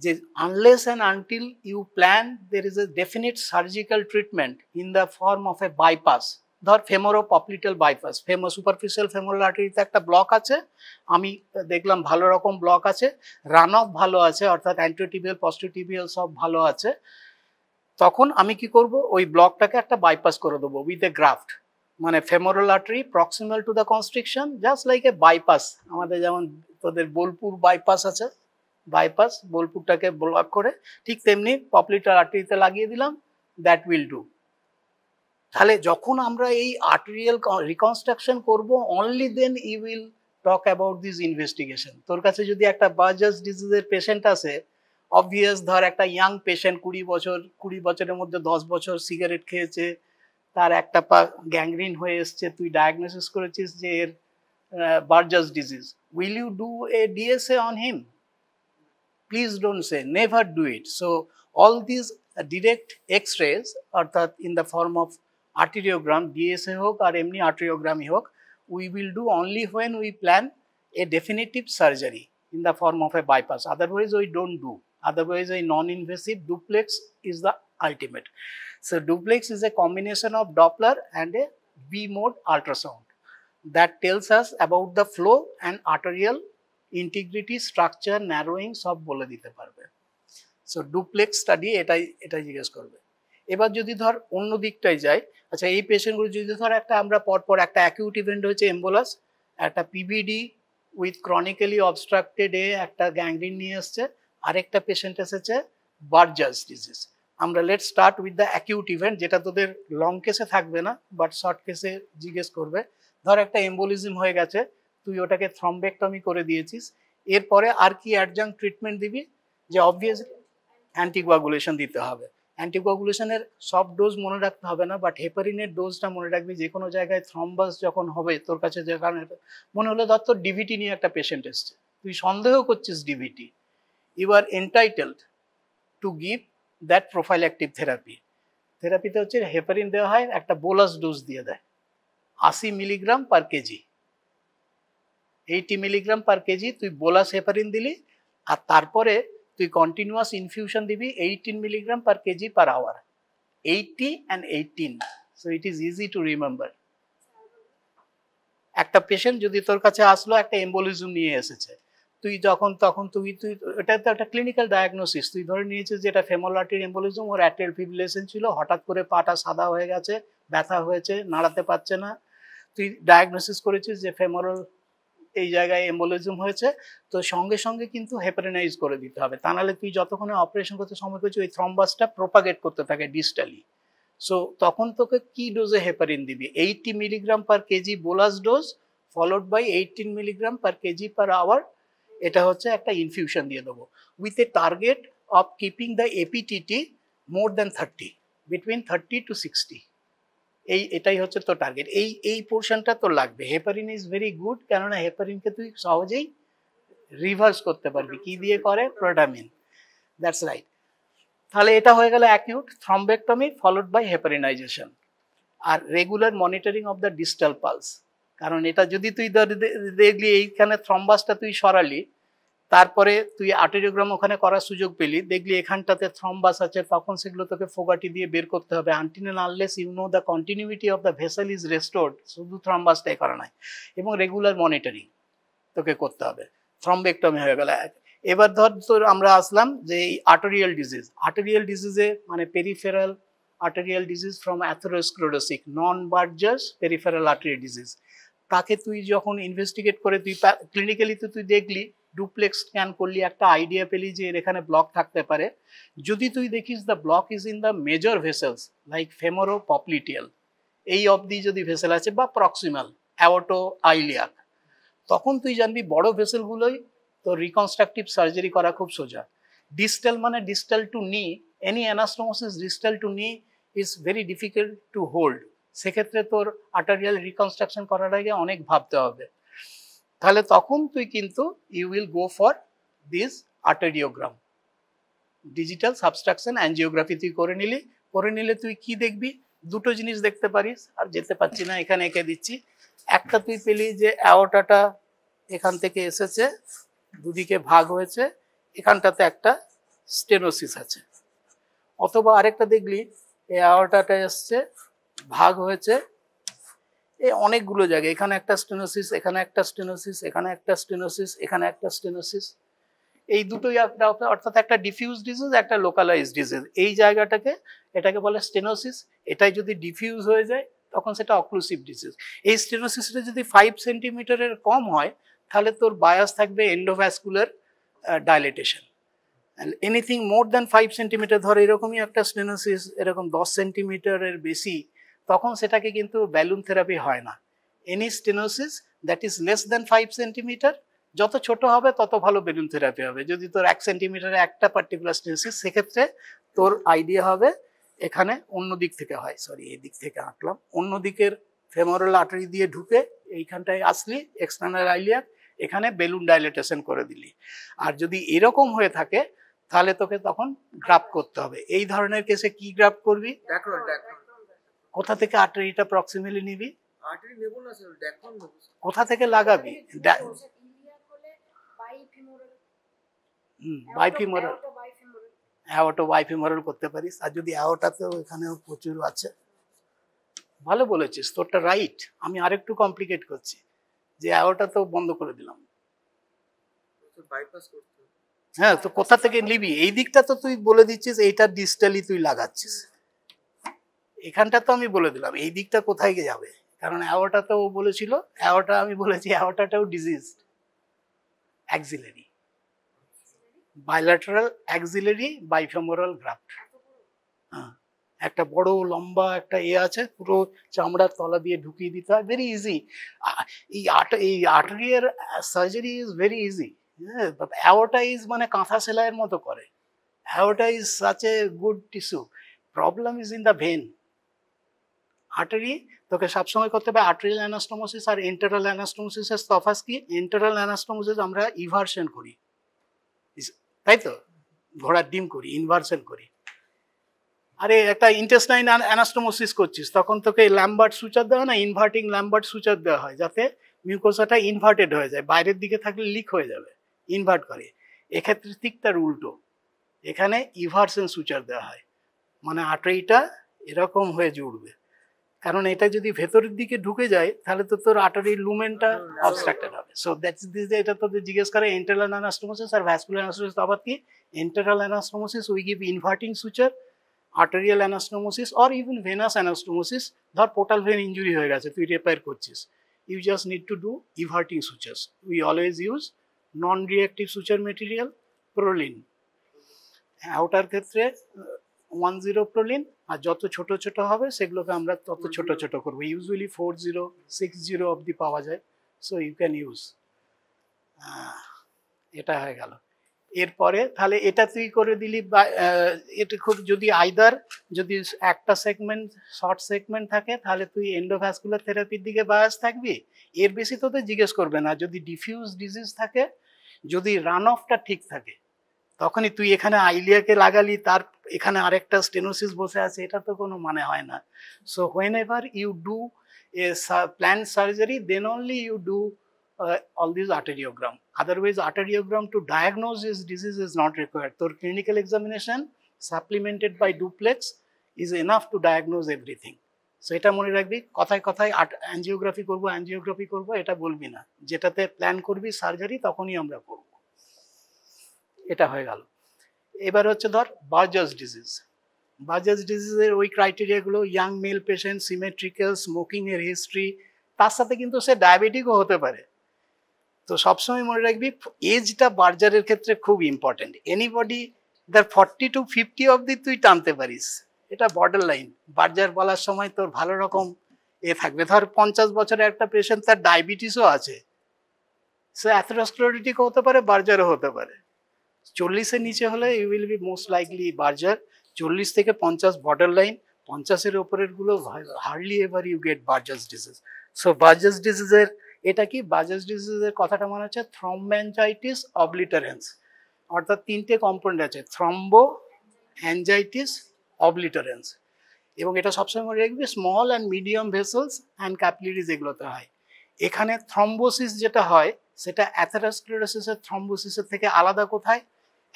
যে unless and until you plan there is a definite surgical treatment in the form of a bypass, ধর ফেমোরোপপ্লিটাল bypass, superficial femoral আর্টারিতে একটা block আছে, আমি দেখলাম ভালো রকম ব্লক আছে, রান অফ ভালো আছে, অর্থাৎ অ্যান্টিওটিবিয়াল পস্টিওটিবিয়াল সব ভালো আছে, তখন আমি কি করব, ওই ব্লকটাকে একটা বাইপাস করে দেবো উইথ এ গ্রাফট, মানে femoral artery proximal to the constriction, just like a bypass. আমাদের যেমন তোদের বোলপুর বাইপাস আছে, বাইপাস বোলপুরটাকে ব্লক করে, ঠিক তেমনি পপলিটার আর্টারিতে লাগিয়ে দিলাম, দ্যাট উইল ডু। তাহলে যখন আমরা এই আর্টেরিয়াল রিকনস্ট্রাকশন করব, only then you will talk about this investigation. তোর কাছে যদি একটা বার্জাস ডিজিজের পেশেন্ট আছে, অবভিয়াস ধর একটা ইয়াং পেশেন্ট, 20 বছরের মধ্যে 10 বছর সিগারেট খেয়েছে, তার একটা পা গ্যাংগ্রিন হয়ে এসছে, তুই ডায়াগনোসিস করেছিস যে এর Buerger's disease, will you do a DSA on him? Please don't say, never do it. So all these direct x-rays, অর্থাৎ in the form of arteriogram, DSA হোক আর এমনি arteriogram হোক, we will do only when we plan a definitive surgery in the form of a bypass. Otherwise we don't do. Otherwise a non-invasive duplex is the ultimate. So duplex is a combination of Doppler and a V-mode ultrasound that tells us about the flow and arterial integrity, structure, narrowing সব বলে দিতে পারবে। So duplex study এটাই জিজ্ঞেস করবে। এবার যদি ধর অন্য দিকটাই যায়, আচ্ছা এই পেশেন্টগুলো যদি ধর একটা আমরা পরপর একটা অ্যাকিউট ইভেন্ট হয়েছে এম্বোলাস, একটা পিভিডি উইথ ক্রনিক্যালি অবস্ট্রাক্টেড একটা গ্যাংগ্রিন নিয়ে এসছে, আরেকটা পেশেন্ট এসেছে বার্জাস ডিজিজ। আমরা let start with the acute event, যেটা তোদের লং কেসে থাকবে না বাট শর্ট কেসে জিজ্ঞেস করবে। ধর একটা এম্বোলিজম হয়ে গেছে, তুই ওটাকে থ্রম্বেক্টমি করে দিয়েছিস, এরপরে আর কি অ্যাডজাঙ্ক ট্রিটমেন্ট দিবি? যে অবভিয়াসলি অ্যান্টিকোয়াগুলেশন দিতে হবে। অ্যান্টিকোয়াগুলেশনের সব ডোজ মনে রাখতে হবে না, বাট হেপারিনের ডোজটা মনে রাখবি। যে কোনো জায়গায় থ্রম্বাস যখন হবে তোর কাছে, যে কারণে মনে হলো ধর তোর ডিভিটি নিয়ে একটা পেশেন্ট এসছে, তুই সন্দেহ করছিস DVT, you are entitled to give that prophylactic therapy. থেরাপিতে হচ্ছে হেপারিন দেওয়া হয়, একটা বোলাস ডোজ দিয়ে দেয় 80 milligram per KG, 80 milligram per KG তুই বোলাস হেপারিন দিলি, আর তারপরে তুই কন্টিনিউয়াস ইনফিউশন দিবি 18 milligram per KG per hour, 80 and 18, so it is easy to remember. একটা পেশেন্ট যদি তোর কাছে আসলো একটা এম্বোলিজম নিয়ে এসেছে, তুই যখন তখন তুই এটা তো একটা ক্লিনিক্যাল ডায়াগনোসিস, তুই ধরে নিয়েছিস যে এটা ফেমোরাল আর্টারি এম্বোলিজম, ওর অ্যাট্রিয়াল ফিব্রিলেশন ছিল, হঠাৎ করে পাটা সাদা হয়ে গেছে, ব্যথা হয়েছে, নাড়াতে পারছে না, তুই ডায়াগনোসিস করেছিস যে ফেমোরাল এই জায়গায় এম্বোলিজম হয়েছে, তো সঙ্গে সঙ্গে কিন্তু হেপারিনাইজ করে দিতে হবে, তা নাহলে তুই যতক্ষণে অপারেশন করতে সময় করছিস ওই থ্রম্বাসটা প্রোপাগেট করতে থাকে ডিস্টালি। সো তখন তোকে কি ডোজে হেপারিন দিবি, 80 milligram per KG bolus dose followed by 18 milligram per KG per hour, এটা হচ্ছে একটা ইনফিউশন দিয়ে দেবো, with a target of keeping the APTT more than 30, between 30 to 60, এটাই হচ্ছে তোর টার্গেট। এই পোর্শনটা তোর লাগবে। হেপারিন ইজ ভেরি গুড, কেননা হেপারিনকে তুই সহজেই রিভার্স করতে পারবি, কি দিয়ে করে, প্রোটামিন, দ্যাটস রাইট। তাহলে এটা হয়ে গেল acute thrombectomy followed by heparinisation. আর regular monitoring of the distal pulse, কারণ এটা যদি তুই দেখলি এইখানে থ্রম্বাসটা তুই সরালি, তারপরে তুই আর্টেরিওগ্রাম ওখানে করার সুযোগ পেলি, দেখলি এখানটাতে থ্রম্বাস আছে, তখন সেগুলো তোকে ফোগাটি দিয়ে বের করতে হবে, until and unless you know the continuity of the vessel is restored, শুধু থ্রম্বাসটাই করা নাই, এবং রেগুলার মনিটরিং তোকে করতে হবে। থ্রম্বেক্টমি হয়ে গেল। এবার ধর তোর আমরা আসলাম যে এই আর্টেরিয়াল ডিজিজ, আর্টেরিয়াল ডিজিজে মানে peripheral arterial disease from atherosclerosis, non Buerger's peripheral arterial disease, তাকে তুই যখন ইনভেস্টিগেট করে তুই ক্লিনিক্যালি তুই দেখলি, ডুপ্লেক্স স্ক্যান করলি, একটা আইডিয়া পেলি যে এর এখানে ব্লক থাকতে পারে। যদি তুই দেখিস the block is in the major vessels like femoro popliteal, এই অবধি যদি ভেসেল আছে, বা প্রক্সিমাল অ্যাওর্টো আইলিয়াক, তখন তুই জানবি বড় ভেসেলগুলোই তো রিকনস্ট্রাকটিভ সার্জারি করা খুব সোজা। ডিস্টাল মানে ডিস্টাল টু নি, এনি অ্যানাস্টোমোসিস ডিস্টাল টু নি is very difficult to hold, সেক্ষেত্রে তোর আর্টারিয়াল রিকনস্ট্রাকশন করার আগে অনেক ভাবতে হবে। তাহলে তখন তুই কিন্তু you will go for this arteriogram, digital subtraction angiography তুই করে নিলে তুই কি দেখবি, দুটো জিনিস দেখতে পারিস, আর যেতে পারছি না এখানে এঁকে দিচ্ছি। একটা তুই পেলি যে অ্যাওর্টাটা এখান থেকে এসেছে, দুদিকে ভাগ হয়েছে, এখানটাতে একটা স্টেনোসিস আছে, অথবা আরেকটা দেখলি এই অ্যাওর্টাটা এসছে, ভাগ হয়েছে এই অনেকগুলো জায়গায়, এখানে একটা স্টেনোসিস, এখানে একটা স্টেনোসিস, এখানে একটা স্টেনোসিস, এখানে একটা স্টেনোসিস, এই দুটোই একটা, অর্থাৎ একটা ডিফিউজ ডিজিজ, একটা লোকালাইজ ডিজিজ। এই জায়গাটাকে এটাকে বলে স্টেনোসিস, এটাই যদি ডিফিউজ হয়ে যায় তখন সেটা অক্লুসিভ ডিজিজ। এই স্টেনোসিসটা যদি 5 সেন্টিমিটারের কম হয় তাহলে তোর বায়াস থাকবে endovascular dilatation. Anything more than 5 centimetre, ধর এরকমই একটা স্টেনোসিস এরকম 10 সেন্টিমিটারের বেশি, তখন সেটাকে কিন্তু ব্যালুন থেরাপি হয় না। Any stenosis that is less than 5 centimetre, যত ছোট হবে তত ভালো বেলুন থেরাপি হবে। যদি তোর 1 সেন্টিমিটারে একটা পার্টিকুলার স্টেনোসিস, সেক্ষেত্রে তোর আইডিয়া হবে এখানে অন্য দিক থেকে হয়, সরি এই দিক থেকে আঁকলাম, অন্য দিকের ফেমোরাল আর্টারি দিয়ে ঢুকে এইখানটায় আসলি এক্সটার্নাল আইলিয়াক, এখানে বেলুন ডাইলেটেশন করে দিলি। আর যদি এরকম হয়ে থাকে তাহলে তোকে তখন গ্রাফট করতে হবে। এই ধরনের কেসে কি গ্রাফট করবি, কোথা থেকে আর্টারিটা প্রক্সিমালি নিবি, আর্টারি নেব না স্যার, ড্যাকন নেব। কোথা থেকে লাগাবি, বাইফিমোরাল, অ্যাওর্টো বাইফিমোরাল করতে পারিস। আর যদি অ্যাওর্টাতেও এখানেও প্রচুর আছে, ভালো বলেছিস, তোরটা রাইট। আমি আরেকটু কমপ্লিকেট করছি, যে অ্যাওর্টাতেও বন্ধ করে দিলাম, বাইপাস করতে। হ্যাঁ, তো কোথা থেকে নিবি, এই দিকটা তো তুই বলে দিচ্ছিস, এইটা ডিস্টালি তুই লাগাচ্ছিস, এখানটা তো আমি বলে দিলাম এই দিকটা কোথায় গিয়ে যাবে, কারণ অ্যাওর্টাতেও বলেছিল, অ্যাওর্টা আমি বলেছি অ্যাওর্টাটাও disease, axillary, bilateral axillary bifemoral graft. হ্যাঁ, একটা বড় লম্বা একটা আছে, পুরো চামড়ার তলা দিয়ে ঢুকিয়ে দিতে হয়, ভেরি ইজি। এই আর্টারিয়ার সার্জারি ইজ ভেরি ইজি। হ্যাঁ, অ্যাওর্টা ইজ মানে কাঁথা সেলাইয়ের মতো করে, aorta is such a good tissue. Problem is in the vein. Artery তোকে সবসময় করতে হবে আর্টেরিয়াল অ্যানাস্টোমোসিস আর এন্টেরাল অ্যানাস্টোমোসিসের তফাৎ কি? এন্টেরাল অ্যানাস্টোমোসিস আমরা ইভার্সন করি, তাই তো, ঘোড়ার ডিম করি, ইনভার্সন করি। আরে একটা ইন্টেস্টাইন অ্যানাস্টোমোসিস করছিস, তখন তোকে ল্যাম্বার্ট সুচার দেওয়া না, ইনভার্টিং ল্যাম্বার্ট সুচার দেওয়া হয় যাতে মিউকোসাটা ইনভার্টেড হয়ে যায়, বাইরের দিকে থাকলে লিক হয়ে যাবে, ইনভার্ট করে। এক্ষেত্রে ঠিক তার উল্টো, এখানে ইভার্সন সুচার দেওয়া হয়, মানে আর্টারিটা এরকম হয়ে জুড়বে, কারণ এটা যদি ভেতরের দিকে ঢুকে যায় তাহলে তো তোর আর্টারির লুমেনটা অবস্ট্রাক্টেড হবে। সো দ্যাটস দিস, এটা তোদের জিজ্ঞেস করে এন্টেরাল অ্যানাস্টোমোসিস আর ভ্যাসকুলার অ্যানাস্টোমোসিস তফাৎ কি? Enteral anastomosis we give inverting suture, arterial anastomosis or even venous anastomosis, ধর পোর্টাল ভেন ইঞ্জুরি হয়ে গেছে, তুই রিপেয়ার করছিস, you just need to do everting sutures. We always use non reactive suture material, Prolene. Outer ক্ষেত্রে 10 proline, আর যত ছোট ছোট হবে সেগুলোকে আমরা তত ছোট ছোট করবো, ইউজুয়ালি 40, 60 অবধি পাওয়া যায়, সো ইউ ক্যান ইউজ। এটা হয়ে গেল। এরপরে তাহলে এটা তুই করে দিলি, এটা খুব যদি আইদার যদি একটা সেগমেন্ট শর্ট সেগমেন্ট থাকে তাহলে তুই এন্ডোভ্যাসকুলার থেরাপির দিকে বায়াস থাকবি, এর বেশি তোদের জিজ্ঞেস করবে না। যদি ডিফিউজ ডিজিজ থাকে, যদি রান অফটা ঠিক থাকে, তখনই তুই এখানে আইলিয়াকে লাগালি, তার এখানে আরেকটা স্টেনোসিস বসে আছে, এটা তো কোনো মানে হয় না। So whenever you do a plan surgery, then only you do all these arteriogram. Otherwise, arteriogram to diagnose this disease is not required. So, clinical examination supplemented by duplex is enough to diagnose everything. So, এটা মনে রাখবি, কথায় কথায় angiography করবো এটা বলবি না, যেটাতে প্ল্যান করবি সার্জারি তখনই আমরা করব। এটা হয়ে গেল। এবার হচ্ছে ধর বার্জাস ডিজিজ। বার্জাস ডিজিজের ওই ক্রাইটেরিয়াগুলো, young male patient, symmetrical, smoking এর হিস্ট্রি, তার সাথে কিন্তু সে ডায়াবেটিকও হতে পারে। তো সবসময় মনে রাখবি এজটা বার্জারের ক্ষেত্রে খুব ইম্পর্টেন্ট। এনিবডি দ্যার 40 to 50 অবধি তুই টানতে পারিস, এটা বর্ডার লাইন। বার্জার বলার সময় তোর ভালো রকম থাকবে। ধর 50 বছরের একটা পেশেন্ট, তার ডায়াবেটিসও আছে, সে অ্যাথেরোস্ক্লেরোটিকও হতে পারে, বার্জারও হতে পারে। 40-এর নিচে হলে you will be most likely Buerger. 40 থেকে 50 বর্ডার লাইন, 50-এর ওপরের গুলো hardly ever you get Buerger's disease. So Buerger's ডিজিজের এটা কি? বার্জাস ডিজিজের কথাটা মনে হচ্ছে থ্রম্বোঅ্যাঞ্জাইটিস অবলিটারেন্স, অর্থাৎ 3টে কম্পোনেন্ট আছে, থ্রম্বো, অ্যাঞ্জাইটিস, অবলিটারেন্স। এবং এটা সবসময় মনে রাখবি small and medium vessels and capillaries এগুলোতে হয়। এখানে থ্রম্বোসিস যেটা হয় সেটা অ্যাথেরোস্ক্লেরোসিসের থ্রম্বোসিসের থেকে আলাদা। কোথায়?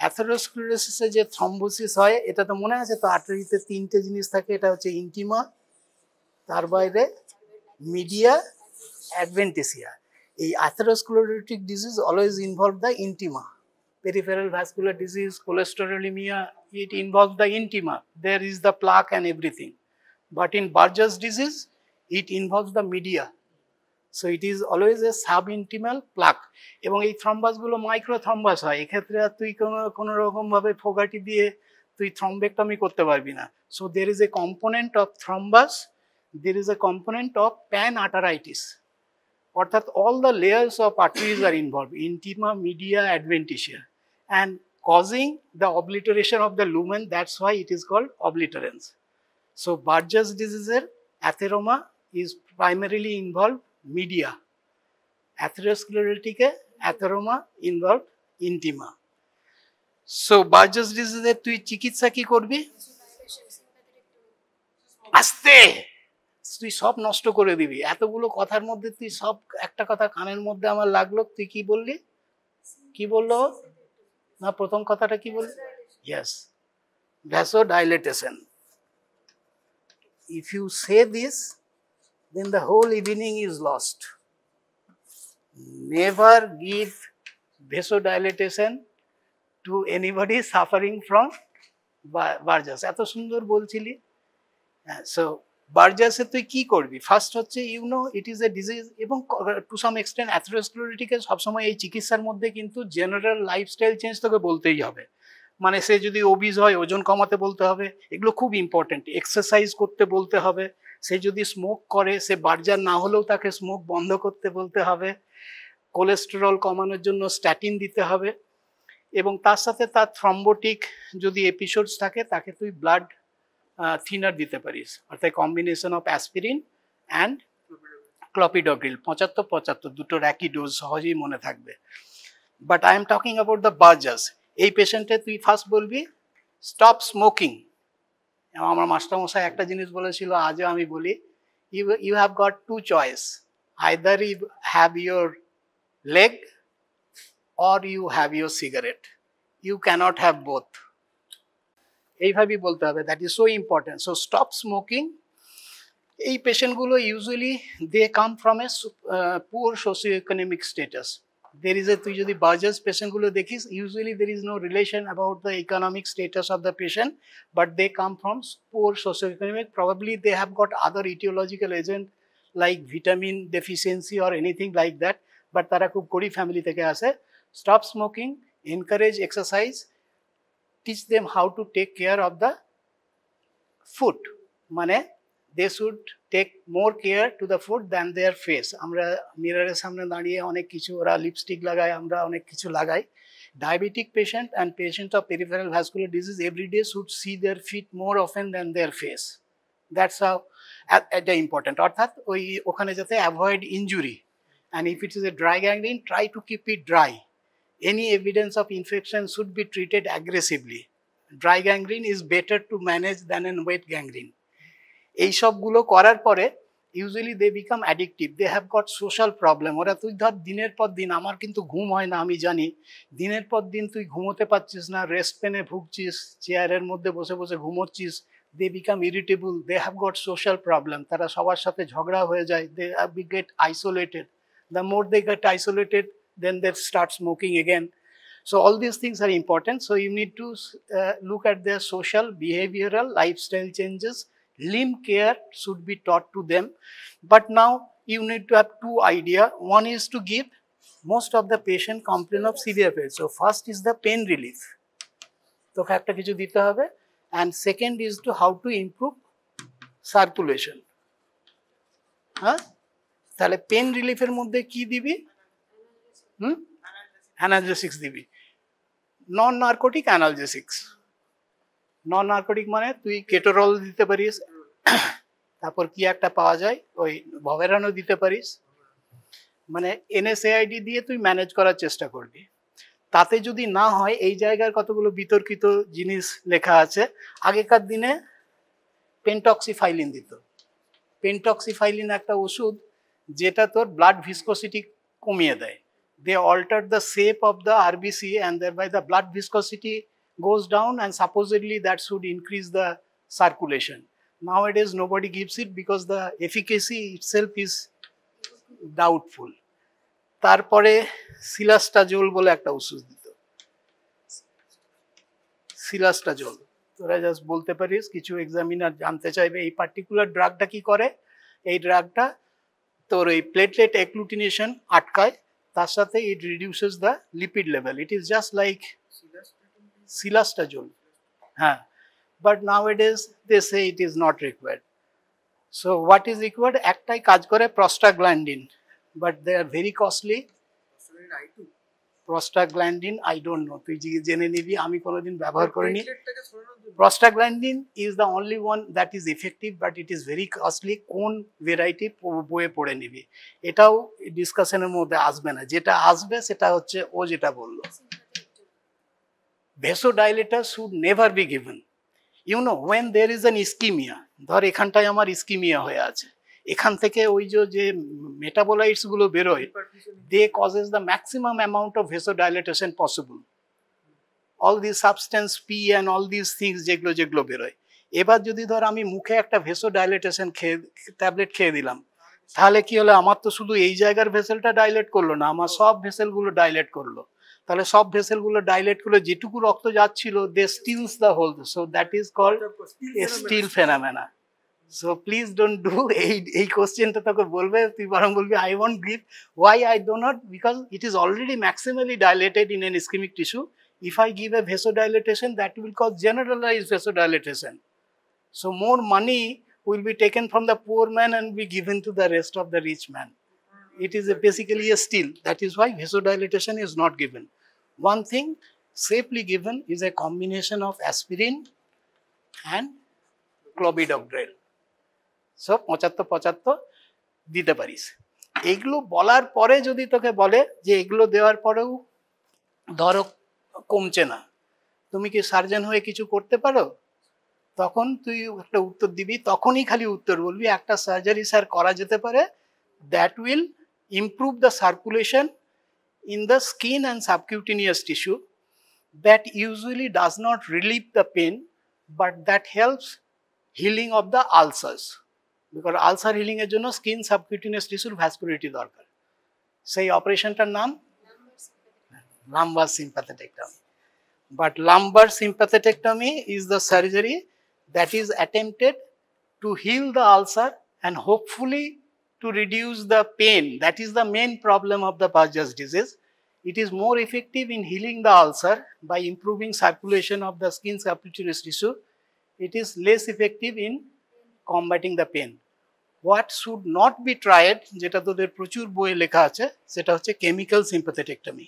অ্যাথেরোস্ক্লেরোসিসে যে থ্রম্বোসিস হয়, এটা তো মনে আছে তো, আর্টারিতে 3টে জিনিস থাকে, এটা হচ্ছে ইন্টিমা, তার বাইরে মিডিয়া, অ্যাডভেন্টিসিয়া। এই atherosclerotic disease always involve the intima. Peripheral vascular disease, cholesterolemia, it involves the intima. There is the plaque and everything. But in Buerger's disease, it involves the media. So it is always a subintimal plaque. এবং এই thrombus গুলো micro thrombus হয়। এক্ষেত্রে আর তুই কোনো রকম ভাবে ফোগাটি দিয়ে তুই থ্রম্বেক্টমি করতে পারবি না। So there is a component of thrombus, there is a component of panarteritis. অর্থাৎ all the layers of arteries are involved, intima, media, adventitia, and causing the obliteration of the lumen. That's why it is called obliterans. So Buerger's disease atheroma is primarily involved media. Atherosclerotic atheroma involved intima. So Buerger's disease তুই চিকিৎসা কি করবি? আস্তে, তুই সব নষ্ট করে দিবি। এতগুলো কথার মধ্যে তুই সব, একটা কথা কানের মধ্যে আমার লাগলো, তুই কি বললি? কি বললো না, প্রথম কথাটা কি বললি? Yes, vasodilatation. If you say this, then the whole evening is lost. Never give vasodilatation to anybody suffering from Buerger's. এত সুন্দর বলছিলি। So বার্জাসে তুই কি করবি? ফার্স্ট হচ্ছে ইট ইজ এ ডিজিজ, এবং টু সাম এক্সটেন্ট অ্যাথেরোস্ক্লেরোটিকে সবসময় এই চিকিৎসার মধ্যে কিন্তু জেনারেল লাইফস্টাইল চেঞ্জ তোকে বলতেই হবে। মানে সে যদি ওবিজ হয়, ওজন কমাতে বলতে হবে, এগুলো খুব ইম্পর্টেন্ট। এক্সারসাইজ করতে বলতে হবে। সে যদি স্মোক করে, সে বার্জার না হলেও তাকে স্মোক বন্ধ করতে বলতে হবে। কোলেস্টেরল কমানোর জন্য স্ট্যাটিন দিতে হবে, এবং তার সাথে তার থ্রম্বোটিক যদি এপিসোডস থাকে তাকে তুই ব্লাড থিনার দিতে পারিস, অর্থাৎ combination of aspirin and clopidogrel 75-75 দুটোর একই ডোজ সহজেই মনে থাকবে। But I am talking about the Buerger's. এই পেশেন্টে তুই ফার্স্ট বলবি স্টপ স্মোকিং। আমার মাস্টারমশাই একটা জিনিস বলেছিল, আজও আমি বলি, you have got two choice, either you have your leg or you have your cigarette. You cannot have both. এইভাবেই বলতে হবে, that is so important. So stop smoking. এই পেশেন্টগুলো usually they come from a poor socio economic status. There is a, তুই যদি Buerger's পেশেন্টগুলো দেখিস, usually there is no relation about the economic status of the patient, but they come from poor socio economic. Probably they have got other aetiological agent like vitamin deficiency or anything like that, but তারা খুব গরিব family থেকে আসে। Stop smoking, encourage exercise, teach them how to take care of the food. মানে they should take more care to the food than their face. আমরা মিররের সামনে দাঁড়িয়ে অনেক কিছু, ওরা লিপস্টিক লাগায়, আমরা অনেক কিছু লাগাই। Diabetic patient and patient of peripheral vascular disease every day should see their feet more often than their face. That's how এটা important, অর্থাৎ ওই ওখানে যাতে avoid injury. And if it is a dry gangrene, try to keep it dry. Any evidence of infection should be treated aggressively. Dry gangrene is better to manage than a wet gangrene. এই সবগুলো করার পরে usually they become addictive, they have got social problem. ওরা, তুই ধর দিনের পর দিন, আমার কিন্তু ঘুম হয় না আমি জানি, দিনের পর দিন তুই ঘুমোতে পারছিস না, রেস্ট পেনে ভুগছিস, চেয়ারের মধ্যে বসে বসে ঘুমোচ্ছিস, they become irritable, they have got social problem, তারা সবার সাথে ঝগড়া হয়ে যায়, they get isolated. The more they get isolated, then they start smoking again. So all these things are important. So you need to look at their social, behavioral, lifestyle changes. Limb care should be taught to them. But now you need to have two ideas. One is to give, most of the patient complain of severe pain. So first is the pain relief. So একটা কিছু দিতে হবে, and second is to how to improve circulation. Huh? তাহলে pen রিলিফের মধ্যে কি দিবি? Analgesics দিবি, নন narcotic analgesics. নন narcotic মানে তুই কেটোরল দিতে পারিস, তারপর কি একটা পাওয়া যায় ওই ভভেরানও দিতে পারিস, মানে এনএসএআইডি দিয়ে তুই ম্যানেজ করার চেষ্টা করবি। তাতে যদি না হয়, এই জায়গার কতগুলো বিতর্কিত জিনিস লেখা আছে। আগেকার দিনে পেন্টক্সিফাইলিন দিত। পেন্টক্সিফাইলিন একটা ওষুধ যেটা তোর ব্লাড ভিসকোসিটি কমিয়ে দেয়। They altered the shape of the RBC and thereby the blood viscosity goes down, and supposedly that should increase the circulation. Nowadays nobody gives it because the efficacy itself is doubtful. তারপরে সিলাস্টাজোল বলে একটা ওষুধ দিত, সিলাস্টাজোল। তোরা just বলতে পারিস, কিছু examiner জানতে চাইবে এই পার্টিকুলার ড্রাগটা কি করে। এই ড্রাগটা তোর এই প্লেটলেট এক্লুটিনেশন আটকায়, তার সাথে it reduces the lipid level. It is just like cilostazol. হ্যাঁ, but nowadays they say it is not required. So what is required? একটাই কাজ করে, prostaglandin, but they are very costly. Prostaglandin I don't know, তুই জেনে নিবি, আমি কোনোদিন ব্যবহার করিনি। Prostaglandin is the only one that is effective, but it is very costly. কোন ভ্যারাইটি বইয়ে পড়ে নিবি, এটাও ডিসকাশনের মধ্যে আসবে না। যেটা আসবে সেটা হচ্ছে ও যেটা বললো, vasodilator should never be given. You know when there is an ischaemia, ধর এখানটায় আমার ইস্কিমিয়া হয়ে আছে, এখান থেকে ওই যে মেটাবোলাইটস গুলো বেরোয়, they causes the maximum amount of vasodilatation possible. All this substance P and all this things যেগুলো বেরোয়। এবার যদি ধর আমি মুখে একটা ভেসোডাইলেটেশন ট্যাবলেট খেয়ে দিলাম, তাহলে কি হলো? আমার তো শুধু এই জায়গার ভেসেলটা ডাইলেট করলো না, আমার সব ভেসেলগুলো ডাইলেট করলো। তাহলে সব ভেসেলগুলো ডাইলেট করলো, যেটুকু রক্ত যাচ্ছিল, they steals the whole. So that is called a steal phenomena. So please don't do এই কোশ্চেনটা তোকে বলবে, তুই বরং বলবি I won't give. Why I do not? Because it is already maximally dilated in an ischemic tissue. If I give a vasodilatation, that will cause generalized vasodilatation. So more money will be taken from the poor man and be given to the rest of the rich man. It is basically a steal. That is why vasodilatation is not given. One thing safely given is a combination of aspirin and clopidogrel. So 75-75 দিতে পারিস। এগুলো বলার পরে যদি তোকে বলে যে এগুলো দেওয়ার পরেও ধরো কমছে না, তুমি কি সার্জন হয়ে কিছু করতে পারো? তখন তুই একটা উত্তর দিবি, তখনই খালি উত্তর বলবি একটা সার্জারি স্যার করা যেতে পারে, that will improve the circulation in the skin and subcutaneous tissue, that usually does not relieve the pain but that helps healing of the ulcers, because ulcer healing এর জন্য skin subcutaneous tissue vascularity দরকার। সেই অপারেশনটার নাম lumbar sympathectomy। But lumbar sympathectomy is the surgery that is attempted to heal the ulcer and hopefully to reduce the pain. That is the main problem of the Buerger's disease. It is more effective in healing the ulcer by improving circulation of the skin subcutaneous tissue. It is less effective in combating the pain. What should not be tried, যেটা তোদের প্রচুর বইয়ে লেখা আছে, সেটা হচ্ছে chemical সিম্প্যাথেটেক্টমি।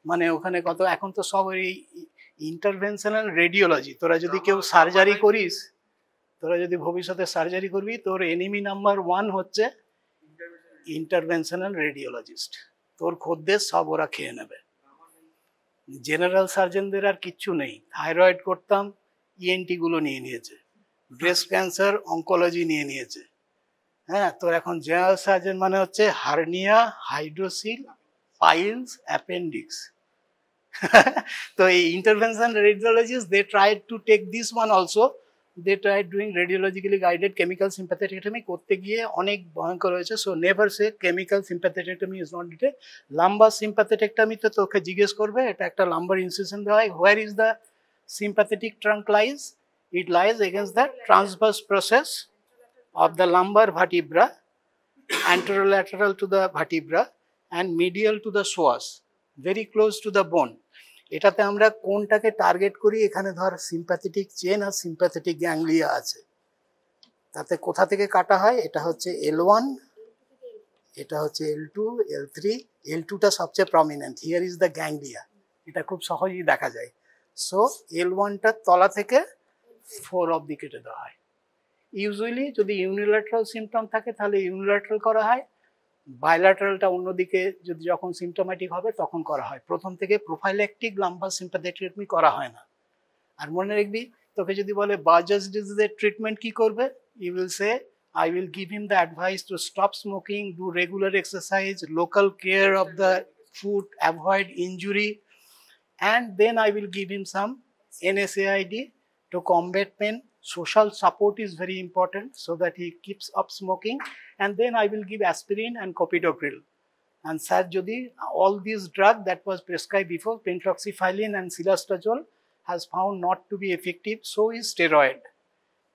মানে ওখানে কত এখন তো সব এই ইন্টারভেনশনাল রেডিওলজি, তোরা যদি কেউ সার্জারি করিস, তোরা যদি ভবিষ্যতে সার্জারি করবি, তোর এনিমি নাম্বার 1 হচ্ছে ইন্টারভেনশনাল রেডিওলজিস্ট। তোর খদ্দের সব ওরা খেয়ে নেবে। জেনারেল সার্জনদের আর কিচ্ছু নেই। থাইরয়েড করতাম, ইএনটি গুলো নিয়ে নিয়েছে, ব্রেস্ট ক্যান্সার অঙ্কোলজি নিয়ে নিয়েছে। হ্যাঁ, তোর এখন জেনারেল সার্জন মানে হচ্ছে হার্নিয়া, হাইড্রোসিল, পাইলস, অ্যাপেন্ডিক্স। তো এই intervention radiologist they tried to take this one also, they tried doing radiologically guided chemical sympathectomy, করতে গিয়ে অনেক ভয়ঙ্কর হয়েছে। So never say chemical sympathectomy is not needed. lumbar sympathectomy তে তোকে জিজ্ঞেস করবে এটা একটা lumbar incision দেওয়া হয়, where is the sympathetic trunk lies? It lies against the transverse process of the lumbar vertebra, anterolateral to the vertebra and medial to the psoas, very close to the bone. এটাতে আমরা কোনটাকে target করি? এখানে ধর sympathetic chain আর sympathetic ganglia আছে, তাতে কোথা থেকে কাটা হয়? এটা হচ্ছে L1, এটা হচ্ছে L2, L3, L2টা সবচেয়ে prominent, here is the ganglia, এটা খুব সহজেই দেখা যায়। সো L1টার তলা থেকে 4 অবধি কেটে দেওয়া হয়। ইউজুয়ালি যদি ইউনিল্যাটারাল সিমটম থাকে তাহলে ইউনিল্যাটারাল করা হয়, বাইল্যাটারালটা অন্যদিকে যদি যখন সিমটোম্যাটিক হবে তখন করা হয়। প্রথম থেকে প্রোফাইল্যাকটিক লাম্বার সিম্প্যাথেটেক্টমি করা হয় না। আর মনে রাখবি, তোকে যদি বলে বার্জার্স ডিজিজের ট্রিটমেন্ট কি করবে, you will say I will give him the advice to stop smoking, do regular exercise, local care of the food, avoid injury, and then I will give him some NSAID to combat pain. Social support is very important so that he keeps up smoking, and then I will give aspirin and clopidogrel. And sir, jodi all these drugs that was prescribed before, pentoxifylline and silastazole, has found not to be effective, so is steroid.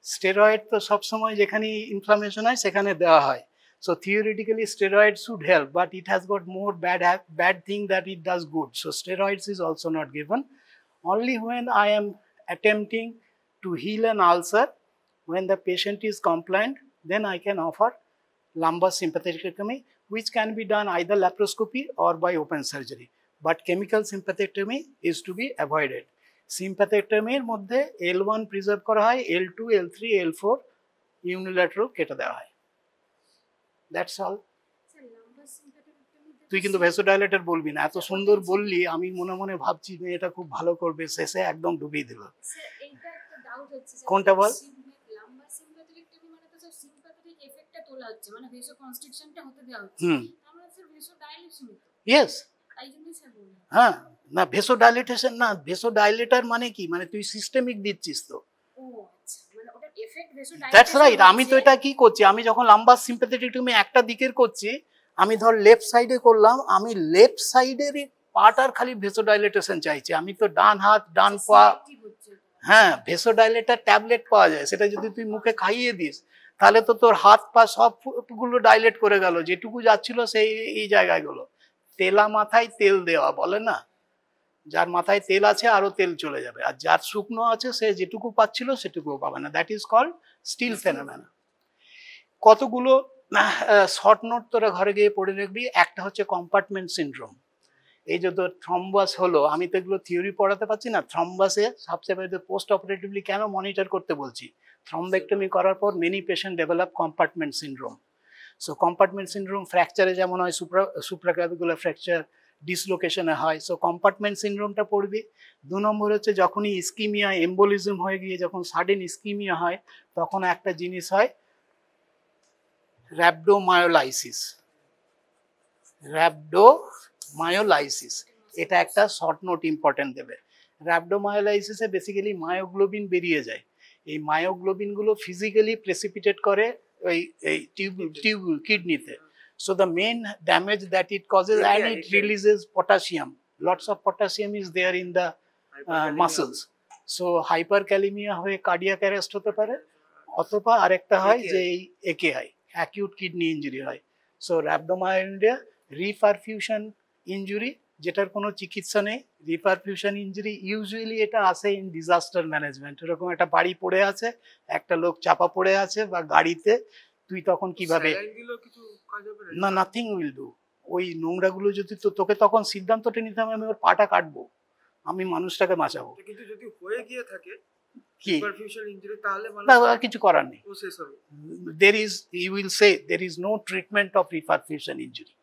Steroid to sob somoy jekhane inflammation hoy sekhane dewa hoy. So theoretically steroids should help, but it has got more bad thing that it does good. So steroids is also not given. Only when I am attempting to heal an ulcer, when the patient is compliant, then I can offer lumbar sympathectomy, which can be done either laparoscopy or by open surgery. But chemical sympathectomy is to be avoided. Sympathectomy এর মধ্যে L1 preserve করা হয়, L2, L3, L4 unilateral কেটে দেওয়া হয়। That's all. তুই কিন্তু ভেসোডাইলেটর বলবি না, এত সুন্দর বললি, আমি মনে মনে ভাবছি যে এটা খুব ভালো করবে, শেষে একদম ডুবিয়ে দিল। কোনটা বল? লাম্বার সিম্প্যাথেটেক্টমি মানে তো স্যার সিম্প্যাথেটিক এফেক্টটা তোলা হচ্ছে, মানে ভেসো কনস্ট্রিকশনটা হতে দেওয়া হচ্ছে, আমরা স্যার ভেসো ডাইলেশন। ইয়েস, তাই জন্যই স্যার বললাম। হ্যাঁ, না ভেসো ডাইলেটেশন না, ভেসো ডাইলেটর মানে কি, মানে তুই সিস্টেমিক দিচ্ছিস তো। ও আচ্ছা, মানে ওটা এফেক্ট ভেসো ডাইলেশন। That's right. আমি তো এটা কি করছি, আমি যখন লাম্বার সিম্প্যাথেটেক্টমি একটা দিকের করছি, আমি ধর লেফট সাইডে করলাম, আমি লেফট সাইডের পাটার খালি ভেসো ডাইলেটেশন চাইছি। আমি তো ডান হাত ডান পা, হ্যাঁ ভেসোডাইলেটার ট্যাবলেট পাওয়া যায়, সেটা যদি তুই মুখে খাইয়ে দিস তাহলে তো তোর হাত পা সবগুলো ডাইলেট করে গেল, যেটুকু যাচ্ছিল সেই এই জায়গায় গুলো। তেলা মাথায় তেল দেওয়া বলে না, যার মাথায় তেল আছে আরো তেল চলে যাবে, আর যার শুকনো আছে সে যেটুকু পাচ্ছিল সেটুকুও পাবে না। That is called steal phenomena. কতগুলো শর্ট নোট তোরা ঘরে গিয়ে পড়ে রাখবি। একটা হচ্ছে কম্পার্টমেন্ট সিনড্রোম। এই যে তোর থ্রম্বাস হলো, আমি তো এগুলো থিওরি পড়াতে পারছি না। থ্রম্বাসে সবচেয়ে পোস্ট অপারেটিভলি কেন মনিটর করতে বলছি, থ্রম্বেক্টমি করার পর many patient develop compartment syndrome. So compartment syndrome ফ্র্যাকচারে যেমন হয়, সুপ্রাক্লাভিকুলার ফ্র্যাকচার ডিসলোকেশনে হয়, সো কম্পার্টমেন্ট সিনড্রোমটা পড়বি। 2 নম্বর হচ্ছে যখনই ইস্কিমিয়া এম্বোলিজম হয়ে গিয়ে যখন সাডেন ইস্কিমিয়া হয়, তখন একটা জিনিস হয় র্যাবডোমায়োলাইসিস। র্যাবডোমায়োলাইসিস, এটা একটা শর্ট নোট ইম্পর্টেন্ট দেবে। র্যাবডোমায়োলাইসিসে বেসিক্যালি মায়োগ্লোবিন বেরিয়ে যায়। এই মায়োগ্লোবিনগুলো ফিজিক্যালি প্রেসিপিটেট করে ওই কিডনিতে। So the main damage that it causes, and it releases potassium. Lots of potassium is there in the muscles. So hyperkalemia হয়ে কার্ডিয়াক অ্যারেস্ট হতে পারে, অথবা আরেকটা হয় যে এই AKI, অ্যাকিউট কিডনি ইনজুরি হয়। সো র্যাবডোমায়োলাইসিস রিপারফিউশন ইনজুরি, যেটার কোনো চিকিৎসা নেই। রিপারফিউশন ইনজুরি ইউজুয়ালি এটা আসে ইন ডিজাস্টার ম্যানেজমেন্ট। এরকম একটা বাড়ি পড়ে আছে, একটা লোক চাপা পড়ে আছে বা গাড়িতে, তুই তখন কিভাবে, না নাথিং উইল ডু। ওই নোংরাগুলো যদি তোকে তখন সিদ্ধান্তটা নিতে হবে, আমি ওর পাটা কাটবো, আমি মানুষটাকে বাঁচাবো। কিন্তু যদি হয়ে গিয়ে থাকে কি পারফিউশন ইনজুরি, তাহলে না, কিছু করার নেই। there is, you will say there is no treatment of reperfusion injury,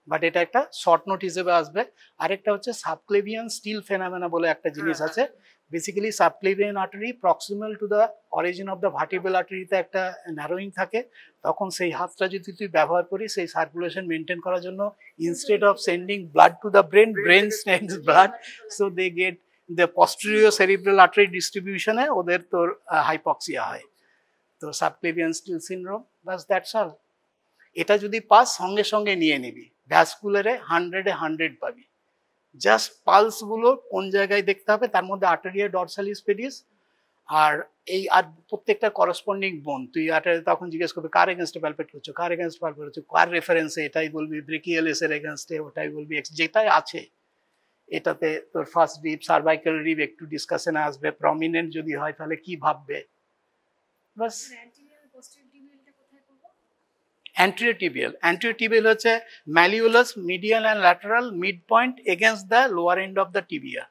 but এটা একটা শর্ট নোট হিসেবে আসবে। আরেকটা হচ্ছে সাবক্লেভিয়ান স্টিল ফেনামেনা বলে একটা জিনিস আছে। Basically subclavian artery proximal to the origin of the vertebral আর্টারিতে একটা ন্যারোইং থাকে, তখন সেই হাতটা যদি তুই ব্যবহার করিস সেই সার্কুলেশন মেনটেন করার জন্য, instead of sending blood to the brain sends blood, so they get the posterior cerebral artery ডিস্ট্রিবিউশনে ওদের তোর হাইপক্সিয়া হয়। তো সাবক্লেভিয়ান স্টিল সিনড্রোম, বাস দ্যাটস অল। এটা যদি পাস সঙ্গে সঙ্গে নিয়ে নিবি, ভ্যাসকুলারে 100-এ 100 পাবি। জাস্ট পালসগুলো কোন জায়গায় দেখতে হবে, তার মধ্যে আর্টেরিয়া ডরসালিস পেডিস, আর এই আর প্রত্যেকটা করসপন্ডিং বোন। তুই আর্টারি তখন জিজ্ঞেস করবি কার এগেনস্টে প্যালপেট করছো, কার এগেনস্টে প্যালপেট করছো, কার রেফারেন্সে, এটাই বলবি ব্রেকিয়ালিস এর এগেনস্টে, ওটাই বলবি যেটাই আছে। এটাতে তোর ফার্স্ট রিব, সার্ভাইকাল রিব একটু ডিসকাশনে আসবে, প্রমিনেন্ট যদি হয় তাহলে কি ভাববে, বাস। anterior tibial, anterior tibial হচ্ছে malleolus, medial and lateral midpoint against the lower end of the tibia,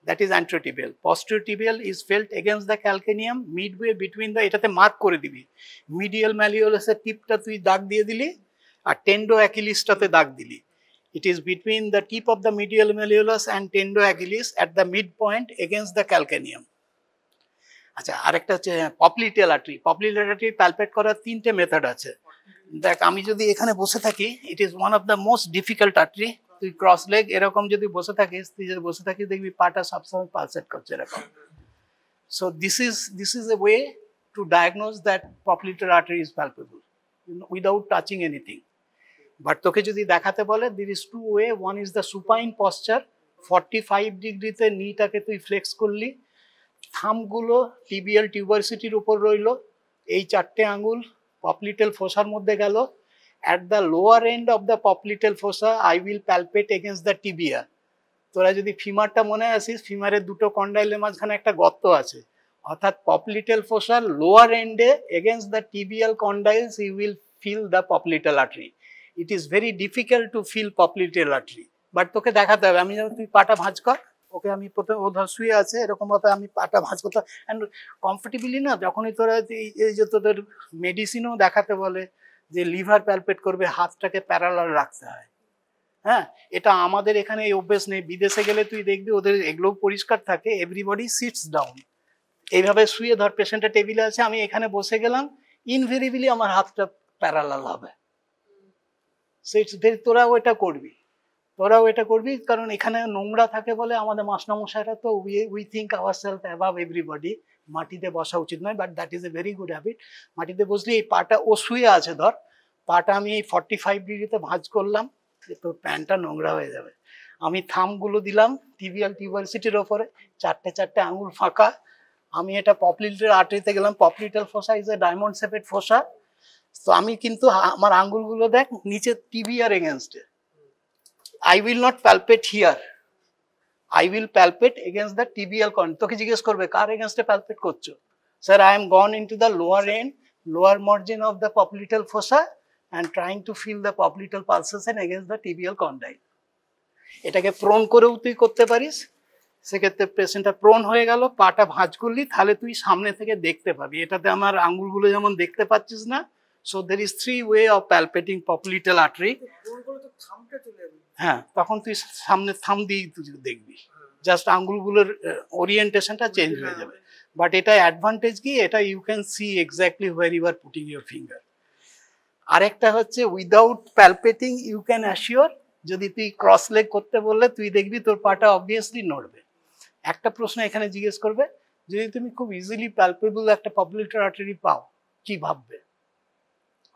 that is anterior tibial. Posterior tibial is felt against the calcaneum midway between the, এটাতে mark করে দিবি, medial malleolus এর টিপটা তুই দাগ দিয়ে দিলি, আর টেন্ডো অ্যাকিলিসটাতে দাগ দিলি। It is between the tip of the medial malleolus and tendo achilles at the midpoint against the calcaneum. আচ্ছা, আরেকটা হচ্ছে পপলিটেল আর্টারি। পপলিটেল আর্টারি প্যালপেট করার 3টে মেথড আছে। দেখ, আমি যদি এখানে বসে থাকি, it is one of the most difficult artery. তুই ক্রস লেগ এরকম যদি বসে থাকিস, তুই যদি বসে থাকিস দেখবি পাটা সবসময় পালসেট করছে এরকম। So this is a way to diagnose that popliteal artery is palpable without touching anything. But তোকে যদি দেখাতে বলে, there is two way, one is the supine posture, 45 ডিগ্রিতে নিটাকে তুই ফ্লেক্স করলি, থামগুলো টিবিয়াল টিউবারসিটির উপর রইল, এই 4টে আঙ্গুল পপলিটেল ফোসার মধ্যে গেল। at the lower end of the popliteal fossa I will palpate against the tibia. তোরা যদি ফিমারটা মনে আসিস, ফিমারের দুটো কন্ডাইলের মাঝখানে একটা গর্ত আছে, অর্থাৎ পপলিটেল ফোসার লোয়ার এন্ডে against the tibial condyles you will feel the popliteal artery. It is very difficult to feel popliteal artery, but তোকে দেখাতে হবে। আমি যখন, তুই পাটা ভাঁজ কর, ওকে আমি প্রথমে, ও ধর শুয়ে আছে এরকম ভাবে, আমি পাটা ভাঁজ করতে অ্যান্ড কমফর্টেবলি না, যখনই তোরা এই যে তোদের মেডিসিনও দেখাতে বলে যে লিভার প্যালপেট করবে, হাতটাকে প্যারালাল রাখতে হয়। হ্যাঁ, এটা আমাদের এখানে এই অভ্যেস নেই। বিদেশে গেলে তুই দেখবি ওদের এগুলো পরিষ্কার থাকে, এভরিবডি সিটস ডাউন, এইভাবে শুয়ে, ধর পেশেন্টের টেবিলে আছে, আমি এখানে বসে গেলাম, ইনভেরিবলি আমার হাতটা প্যারালাল হবে। তোরাও এটা করবি, কারণ এখানে নোংরা থাকে বলে আমাদের মাস্টারমশাইরা তো we think ourself above everybody. মাটিতে বসা উচিত নয়, but that is a very good habit. মাটিতে বসলে এই পাটা, ও শুয়ে আছে ধর, পাটা আমি এই 45 ডিগ্রিতে ভাঁজ করলাম, তোর প্যান্টটা নোংরা হয়ে যাবে। আমি থামগুলো দিলাম টিবিয়াল টিউবারসিটির ওপরে, 4টে আঙুল ফাঁকা। আমি এটা পপলিটেল আর্টারিতে গেলাম, popliteal fossa is a diamond shaped fossa. তো আমি কিন্তু আমার আঙ্গুলগুলো দেখ নিচে টিবিয়ার এগেনস্টে। I will not palpate here, I will palpate against the tibial condyle. তোকে জিজ্ঞেস করবে কার এগেনস্টে প্যালপেট করছো, sir I am gone into the lower margin of the popliteal fossa and trying to feel the popliteal pulsation against the tibial condyle. এটাকে prone করেও তুই করতে পারিস, সেক্ষেত্রে পেশেন্টটা প্রোন হয়ে গেল, পাটা ভাঁজ করলি, তাহলে তুই সামনে থেকে দেখতে পাবি। এটাতে আমার আঙ্গুলগুলো যেমন দেখতে পাচ্ছিস না, so there is 3 way of palpating popliteal artery. Phone করে তো থামটা চলে যাবে। হ্যাঁ, তখন তুই সামনে থাম দিয়ে তুই দেখবি, জাস্ট আঙ্গুলগুলোর ওরিয়েন্টেশনটা চেঞ্জ হয়ে যাবে। বাট এটা অ্যাডভান্টেজ কি, এটা you can see exactly where you are putting your finger. আরেকটা হচ্ছে without palpating you can assure, যদি তুই ক্রস লেগ করতে বললে তুই দেখবি তোর পাটা অবভিয়াসলি নড়বে। একটা প্রশ্ন এখানে জিজ্ঞেস করবে, যদি তুমি খুব ইজিলি প্যালপেবল একটা পপলিটার আর্টারি পাও, কি ভাববে?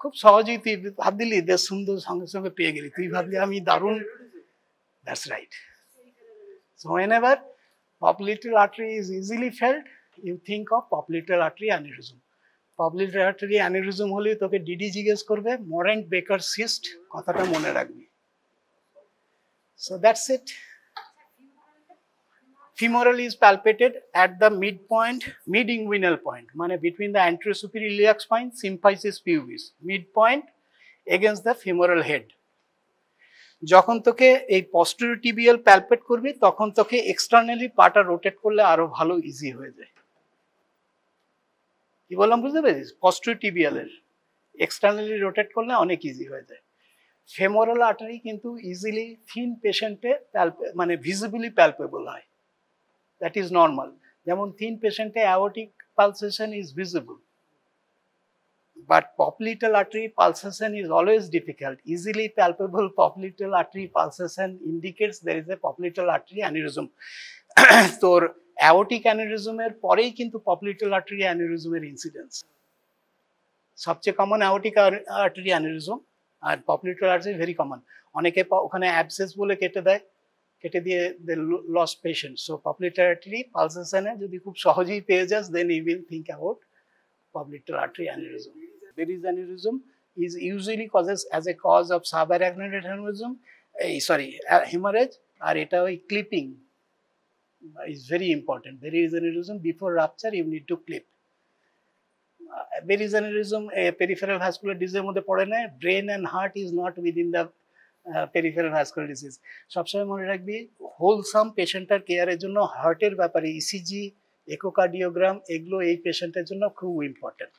খুব সহজেই তুই ভাব দিলি, বেশ সুন্দর, সঙ্গে সঙ্গে পেয়ে গেলি, তুই ভাবলি আমি দারুণ। That's right. So whenever popliteal artery is easily felt, you think of popliteal artery aneurysm. Popliteal artery aneurysm হলে তোকে ডিডি জিজ্ঞেস করবে, মরেন্ট বেকার সিস্ট, কথাটা মনে রাখবি। So that's it. Femoral is palpated at the midpoint, mid-inguinal point, মানে between the anterosuperior iliac spine, symphysis pubis, midpoint against the femoral head. যখন তোকে এই posterior-tibial palpate করবি, তখন তোকে এক্সটার্নালি পাটা রোটেট করলে আরো ভালো ইজি হয়ে যায়। কি বললাম বুঝতে পেরেছিস? posterior-tibial এর এক্সটার্নালি রোটেট করলে অনেক ইজি হয়ে যায়। ফেমোরাল আর্টারি কিন্তু ইজিলি থিন পেশেন্টে মানে ভিজিবলি প্যালপেবল হয়, দ্যাট ইজ নর্মাল। যেমন থিন পেশেন্টে aortic pulsation is visible, but popliteal artery pulsation is always difficult. Easily palpable popliteal artery pulsation indicates there is a popliteal artery aneurysm. তোর aortic aneurysm এর পরেই কিন্তু popliteal artery aneurysm এর incidence সবচেয়ে common. aortic artery aneurysm আর popliteal artery very common. অনেকে ওখানে abscess বলে কেটে দেয়, কেটে দিয়ে they lost patient. So popliteal artery pulsation এ যদি খুব সহজেই পেয়ে যাস, then you will think about popliteal artery aneurysm. Berry's aneurysm is usually causes as a cause of subarachnoid aneurysm, hemorrhage, or eta oi clipping is very important. Berry's aneurysm, before rupture you need to clip. Berry's aneurysm peripheral vascular disease মধ্যে পড়ে না, brain and heart is not within the peripheral vascular disease. সবসময় মনে রাখবি, wholesome পেশেন্টের কেয়ারের জন্য হার্টের ব্যাপারে ইসিজি, ইকোকার্ডিওগ্রাম, এগুলো এই পেশেন্টের জন্য খুব ইম্পর্টেন্ট।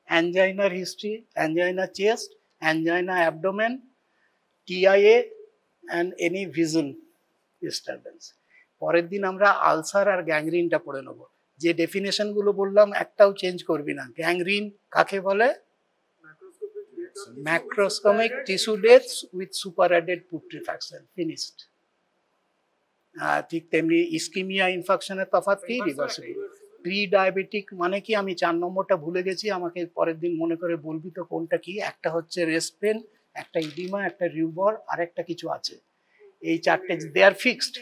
অ্যাঞ্জাইনার history, angina chest, angina abdomen, TIA and any vision disturbance. পরের দিন আমরা আলসার আর গ্যাংরিনটা পড়ে নেবো। যে ডেফিনেশনগুলো বললাম একটাও চেঞ্জ করবি না। গ্যাংরিন কাকে বলে? ম্যাক্রোস্কোমিক টিস্যু ডেথস উইথ সুপারঅ্যাডেড পুট্রিফ্যাকশন, ফিনিশড। ঠিক তেমনি ইস্কিমিয়া ইনফেকশনের তফাৎ কি? রিভার্সিবল। প্রি ডায়াবেটিক মানে কি? আমি 4 নম্বরটা ভুলে গেছি, আমাকে পরের দিন মনে করে বলবি তো কোনটা কি। একটা হচ্ছে রেস্ট পেন, একটা ইডিমা, একটা রিউবর, আর একটা কিছু আছে। এই 4টে দে আর ফিক্সড।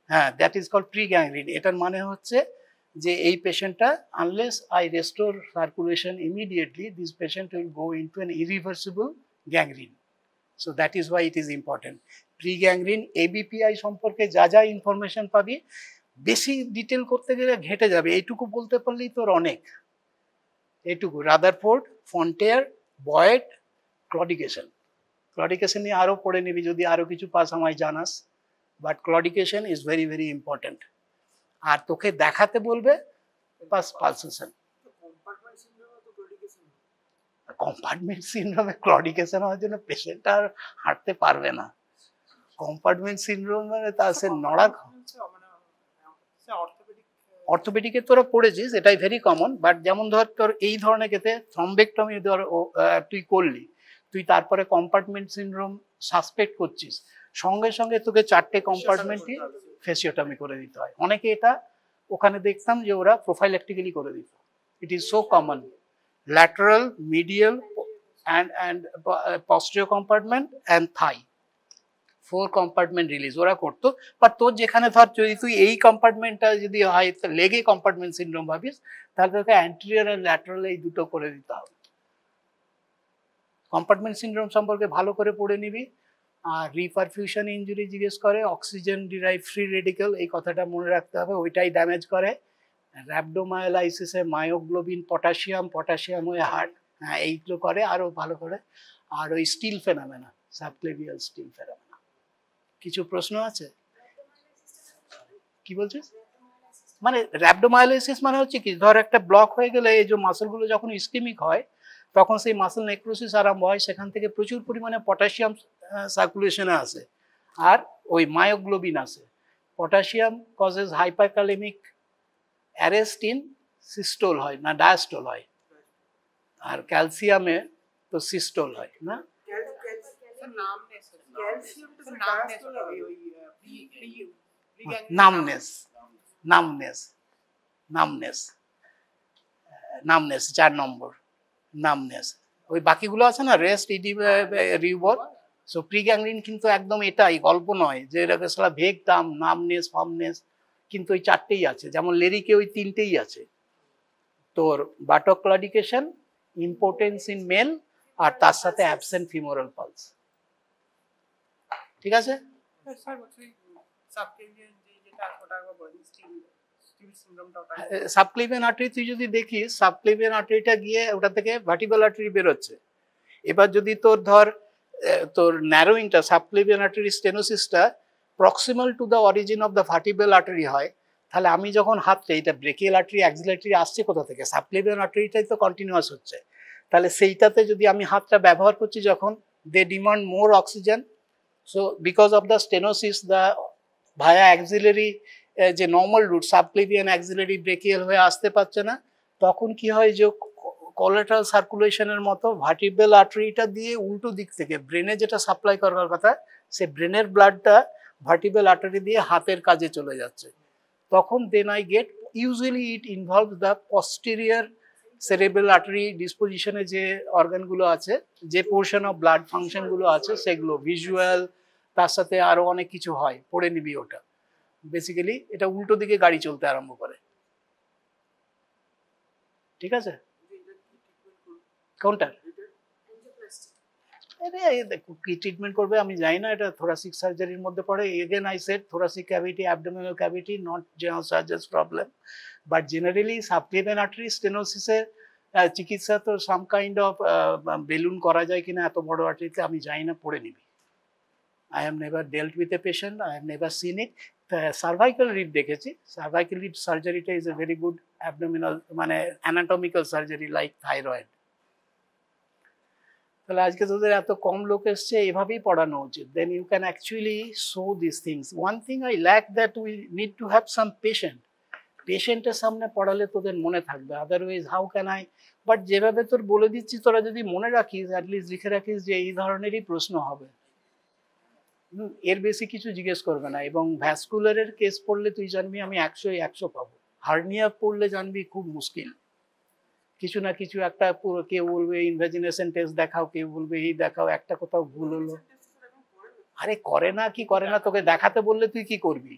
হ্যাঁ, that is called pre gangrene. এটার মানে হচ্ছে যে এই পেশেন্টটা, unless I restore circulation immediately, this patient will go into an irreversible gangrene. So that is why it is important. Pre gangrene ABPI সম্পর্কে যা যা ইনফরমেশন পাবি, বেশি ডিটেল করতে গেলে ঘেটে যাবে, এইটুকু বলতে পারলেই তোর অনেক। এইটুকু রাদারফোর্ড, ফন্টেয়ার, বয়েড, ক্লডিকেশন। ক্লডিকেশন নিয়ে আরও পড়ে নিবি যদি আরও কিছু পাস আমায় জানাস, but claudication is very very important. আর তোকে দেখাতে বলবে পালসেশন। কম্পার্টমেন্ট সিনড্রোমে ক্লডিকেশন হওয়ার জন্য পেশেন্ট আর হাঁটতে পারবে না। কম্পার্টমেন্ট সিনড্রোম মানে তা সে নড়া। অর্থোপেডিকে তোরা পড়েছিস, এটাই ভেরি কমন। বাট যেমন ধর তোর এই ধরনের ক্ষেত্রে থ্রম্বেক্টমি ধর তুই করলি, তুই তারপরে কম্পার্টমেন্ট সিনড্রোম সাসপেক্ট করছিস, সঙ্গে সঙ্গে তোকে 4টে কম্পার্টমেন্টই ফেসিওটমি করে দিতে হয়। অনেকে এটা ওখানে দেখতাম যে ওরা প্রোফাইল্যাকটিক্যালি করে দিত। It is so common. Lateral, medial and posterior compartment and thigh, 4 compartment release ওরা করতো। বাট তোর যেখানে ধর যদি তুই এই কম্পার্টমেন্টটা যদি হয়, লেগে কম্পার্টমেন্ট সিনড্রোম ভাবিস, তাহলে তোকে অ্যান্টেরিয়র আর ল্যাটারাল এই দুটো করে দিতে হবে। কম্পার্টমেন্ট সিনড্রোম সম্পর্কে ভালো করে পড়ে নিবি। আর রিপারফিউশন ইঞ্জুরি জিজ্ঞেস করে, অক্সিজেন ডিরাইভ ফ্রি রেডিক্যাল, এই কথাটা মনে রাখতে হবে, ওইটাই ড্যামেজ করে। র্যাবডোমায়োলাইসিসে মায়োগ্লোবিন, পটাশিয়াম হয়ে হার্ট, হ্যাঁ এইগুলো করে আরও ভালো করে। আর ওই স্টিল ফেনামেনা, সাবক্লেভিয়াল স্টিল ফেনামেনা। কিছু প্রশ্ন আছে? কি বলছিস? মানে র্যাবডোমায়োলাইসিস মানে হচ্ছে কি, ধর একটা ব্লক হয়ে গেলে এই যে মাসলগুলো যখন ইসকেমিক হয় তখন সেই মাসল নেক্রোসিস আরম্ভ হয়, সেখান থেকে প্রচুর পরিমাণে পটাশিয়াম সার্কুলেশনে আসে আর ওই মায়োগ্লোবিন আসে। Potassium causes hyperkalemic arrest in systole হয় না ডায়াস্টোল হয়, আর ক্যালসিয়ামে তো সিস্টোল হয় না। নামনেস নামনেস নামনেস নামনেস 4 নম্বর নামনেস। ওই বাকিগুলো আছে না, রেস্ট, রিউবর। সো প্রিগ্যাংগ্রিন কিন্তু একদম এটাই, গল্প নয় যে এটাকে সারা ভেগ টার্ম, নামনেস, ফার্মনেস, কিন্তু ওই 4টেই আছে। যেমন লেরিকে ওই 3টেই আছে, তোর বাটক ক্লডিকেশন, ইম্পোর্টেন্স ইন মেল, আর তার সাথে অ্যাবসেন্ট ফিমোরাল পালস। ঠিক আছে? সাবক্লিভিয়ান আর্টারি তুই যদি দেখিস, সাবক্লিভিয়ান আর্টারিটা গিয়ে ওটা থেকে ভার্টিব্রাল আর্টারি বেরোচ্ছে। এবার যদি তোর ধর তোর ন্যারোইংটা, সাবক্লিভিয়ান আর্টারি স্টেনোসিসটা proximal to the origin of the vertebral artery হয়, তাহলে আমি যখন হাতটা, এটা ব্রেকিয়াল আর্টারি অ্যাক্সিলারি আসছে কোথা থেকে? সাবক্লিভিয়ান আর্টারিটাই তো কন্টিনিউয়াস হচ্ছে। তাহলে সেইটাতে যদি আমি হাতটা ব্যবহার করছি যখন, they demand more oxygen. So because of the stenosis, the via axillary যে normal route, subclavian axillary brachial হয়ে আসতে পারছে না, তখন কি হয় যে কোলাটারাল সার্কুলেশনের মতো ভার্টিব্রাল আর্টারিটা দিয়ে উল্টো দিক থেকে ব্রেনে যেটা সাপ্লাই করার কথা, সে ব্রেনের ব্লাডটা ভার্টিব্রাল আর্টারি দিয়ে হাতের কাজে চলে যাচ্ছে। তখন then I get, usually it involve the posterior cerebral artery ডিসপোজিশনে যে অর্গানগুলো আছে, যে পোর্শন অফ ব্লাড ফাংশনগুলো আছে সেগুলো, ভিজুয়াল, তার সাথে আরো অনেক কিছু হয়, পড়ে নিবি ওটা। বেসিক্যালি এটা উল্টো দিকে গাড়ি চলতে আরম্ভ করে। ঠিক আছে? কোনটা কি ট্রিটমেন্ট করবে আমি জানি না, এটা থোরাসিক সার্জারির মধ্যে পড়ে। Again I said thoracic cavity, abdominal cavity, not general surgeries problem, but generally subclavian artery স্টেনোসিসের চিকিৎসা তো সাম কাইন্ড অফ বেলুন করা যায় কিনা এত বড় আর্টারিতে আমি জানি না, পড়ে নিবি। I have never dealt with a patient, I have never seen it. Cervical rib দেখেছি, সার্ভাইকাল রিব সার্জারিটা is a very good abdominal মানে অ্যানাটমিক্যাল সার্জারি লাইক থাইরয়েড। তাহলে আজকে তোদের এত কম লোক এসছে, এভাবেই পড়ানো উচিত। Then you can actually show this things. One thing I lack, that we need to have some patient. পেশেন্টের সামনে পড়ালে তোদের মনে থাকবে, otherwise how can I? But যেভাবে তোর বলে দিচ্ছি, তোরা যদি মনে রাখিস, অ্যাটলিস্ট লিখে রাখিস যে এই ধরনেরই প্রশ্ন হবে, এর বেশি কিছু জিজ্ঞেস করবে না। এবং ভ্যাসকুলারের কেস পড়লে তুই জানবি আমি 100 পাবো। হার্নিয়া পড়লে জানবি খুব মুশকিল, কিছু না কিছু একটা, পুরো কেউ বলবে ইনভ্যাজিনেশন টেস্ট দেখাও, কেউ বলবে এই দেখাও, একটা কোথাও ভুল হলো। আরে করে না, কি করে না, তোকে দেখাতে বললে তুই কি করবি?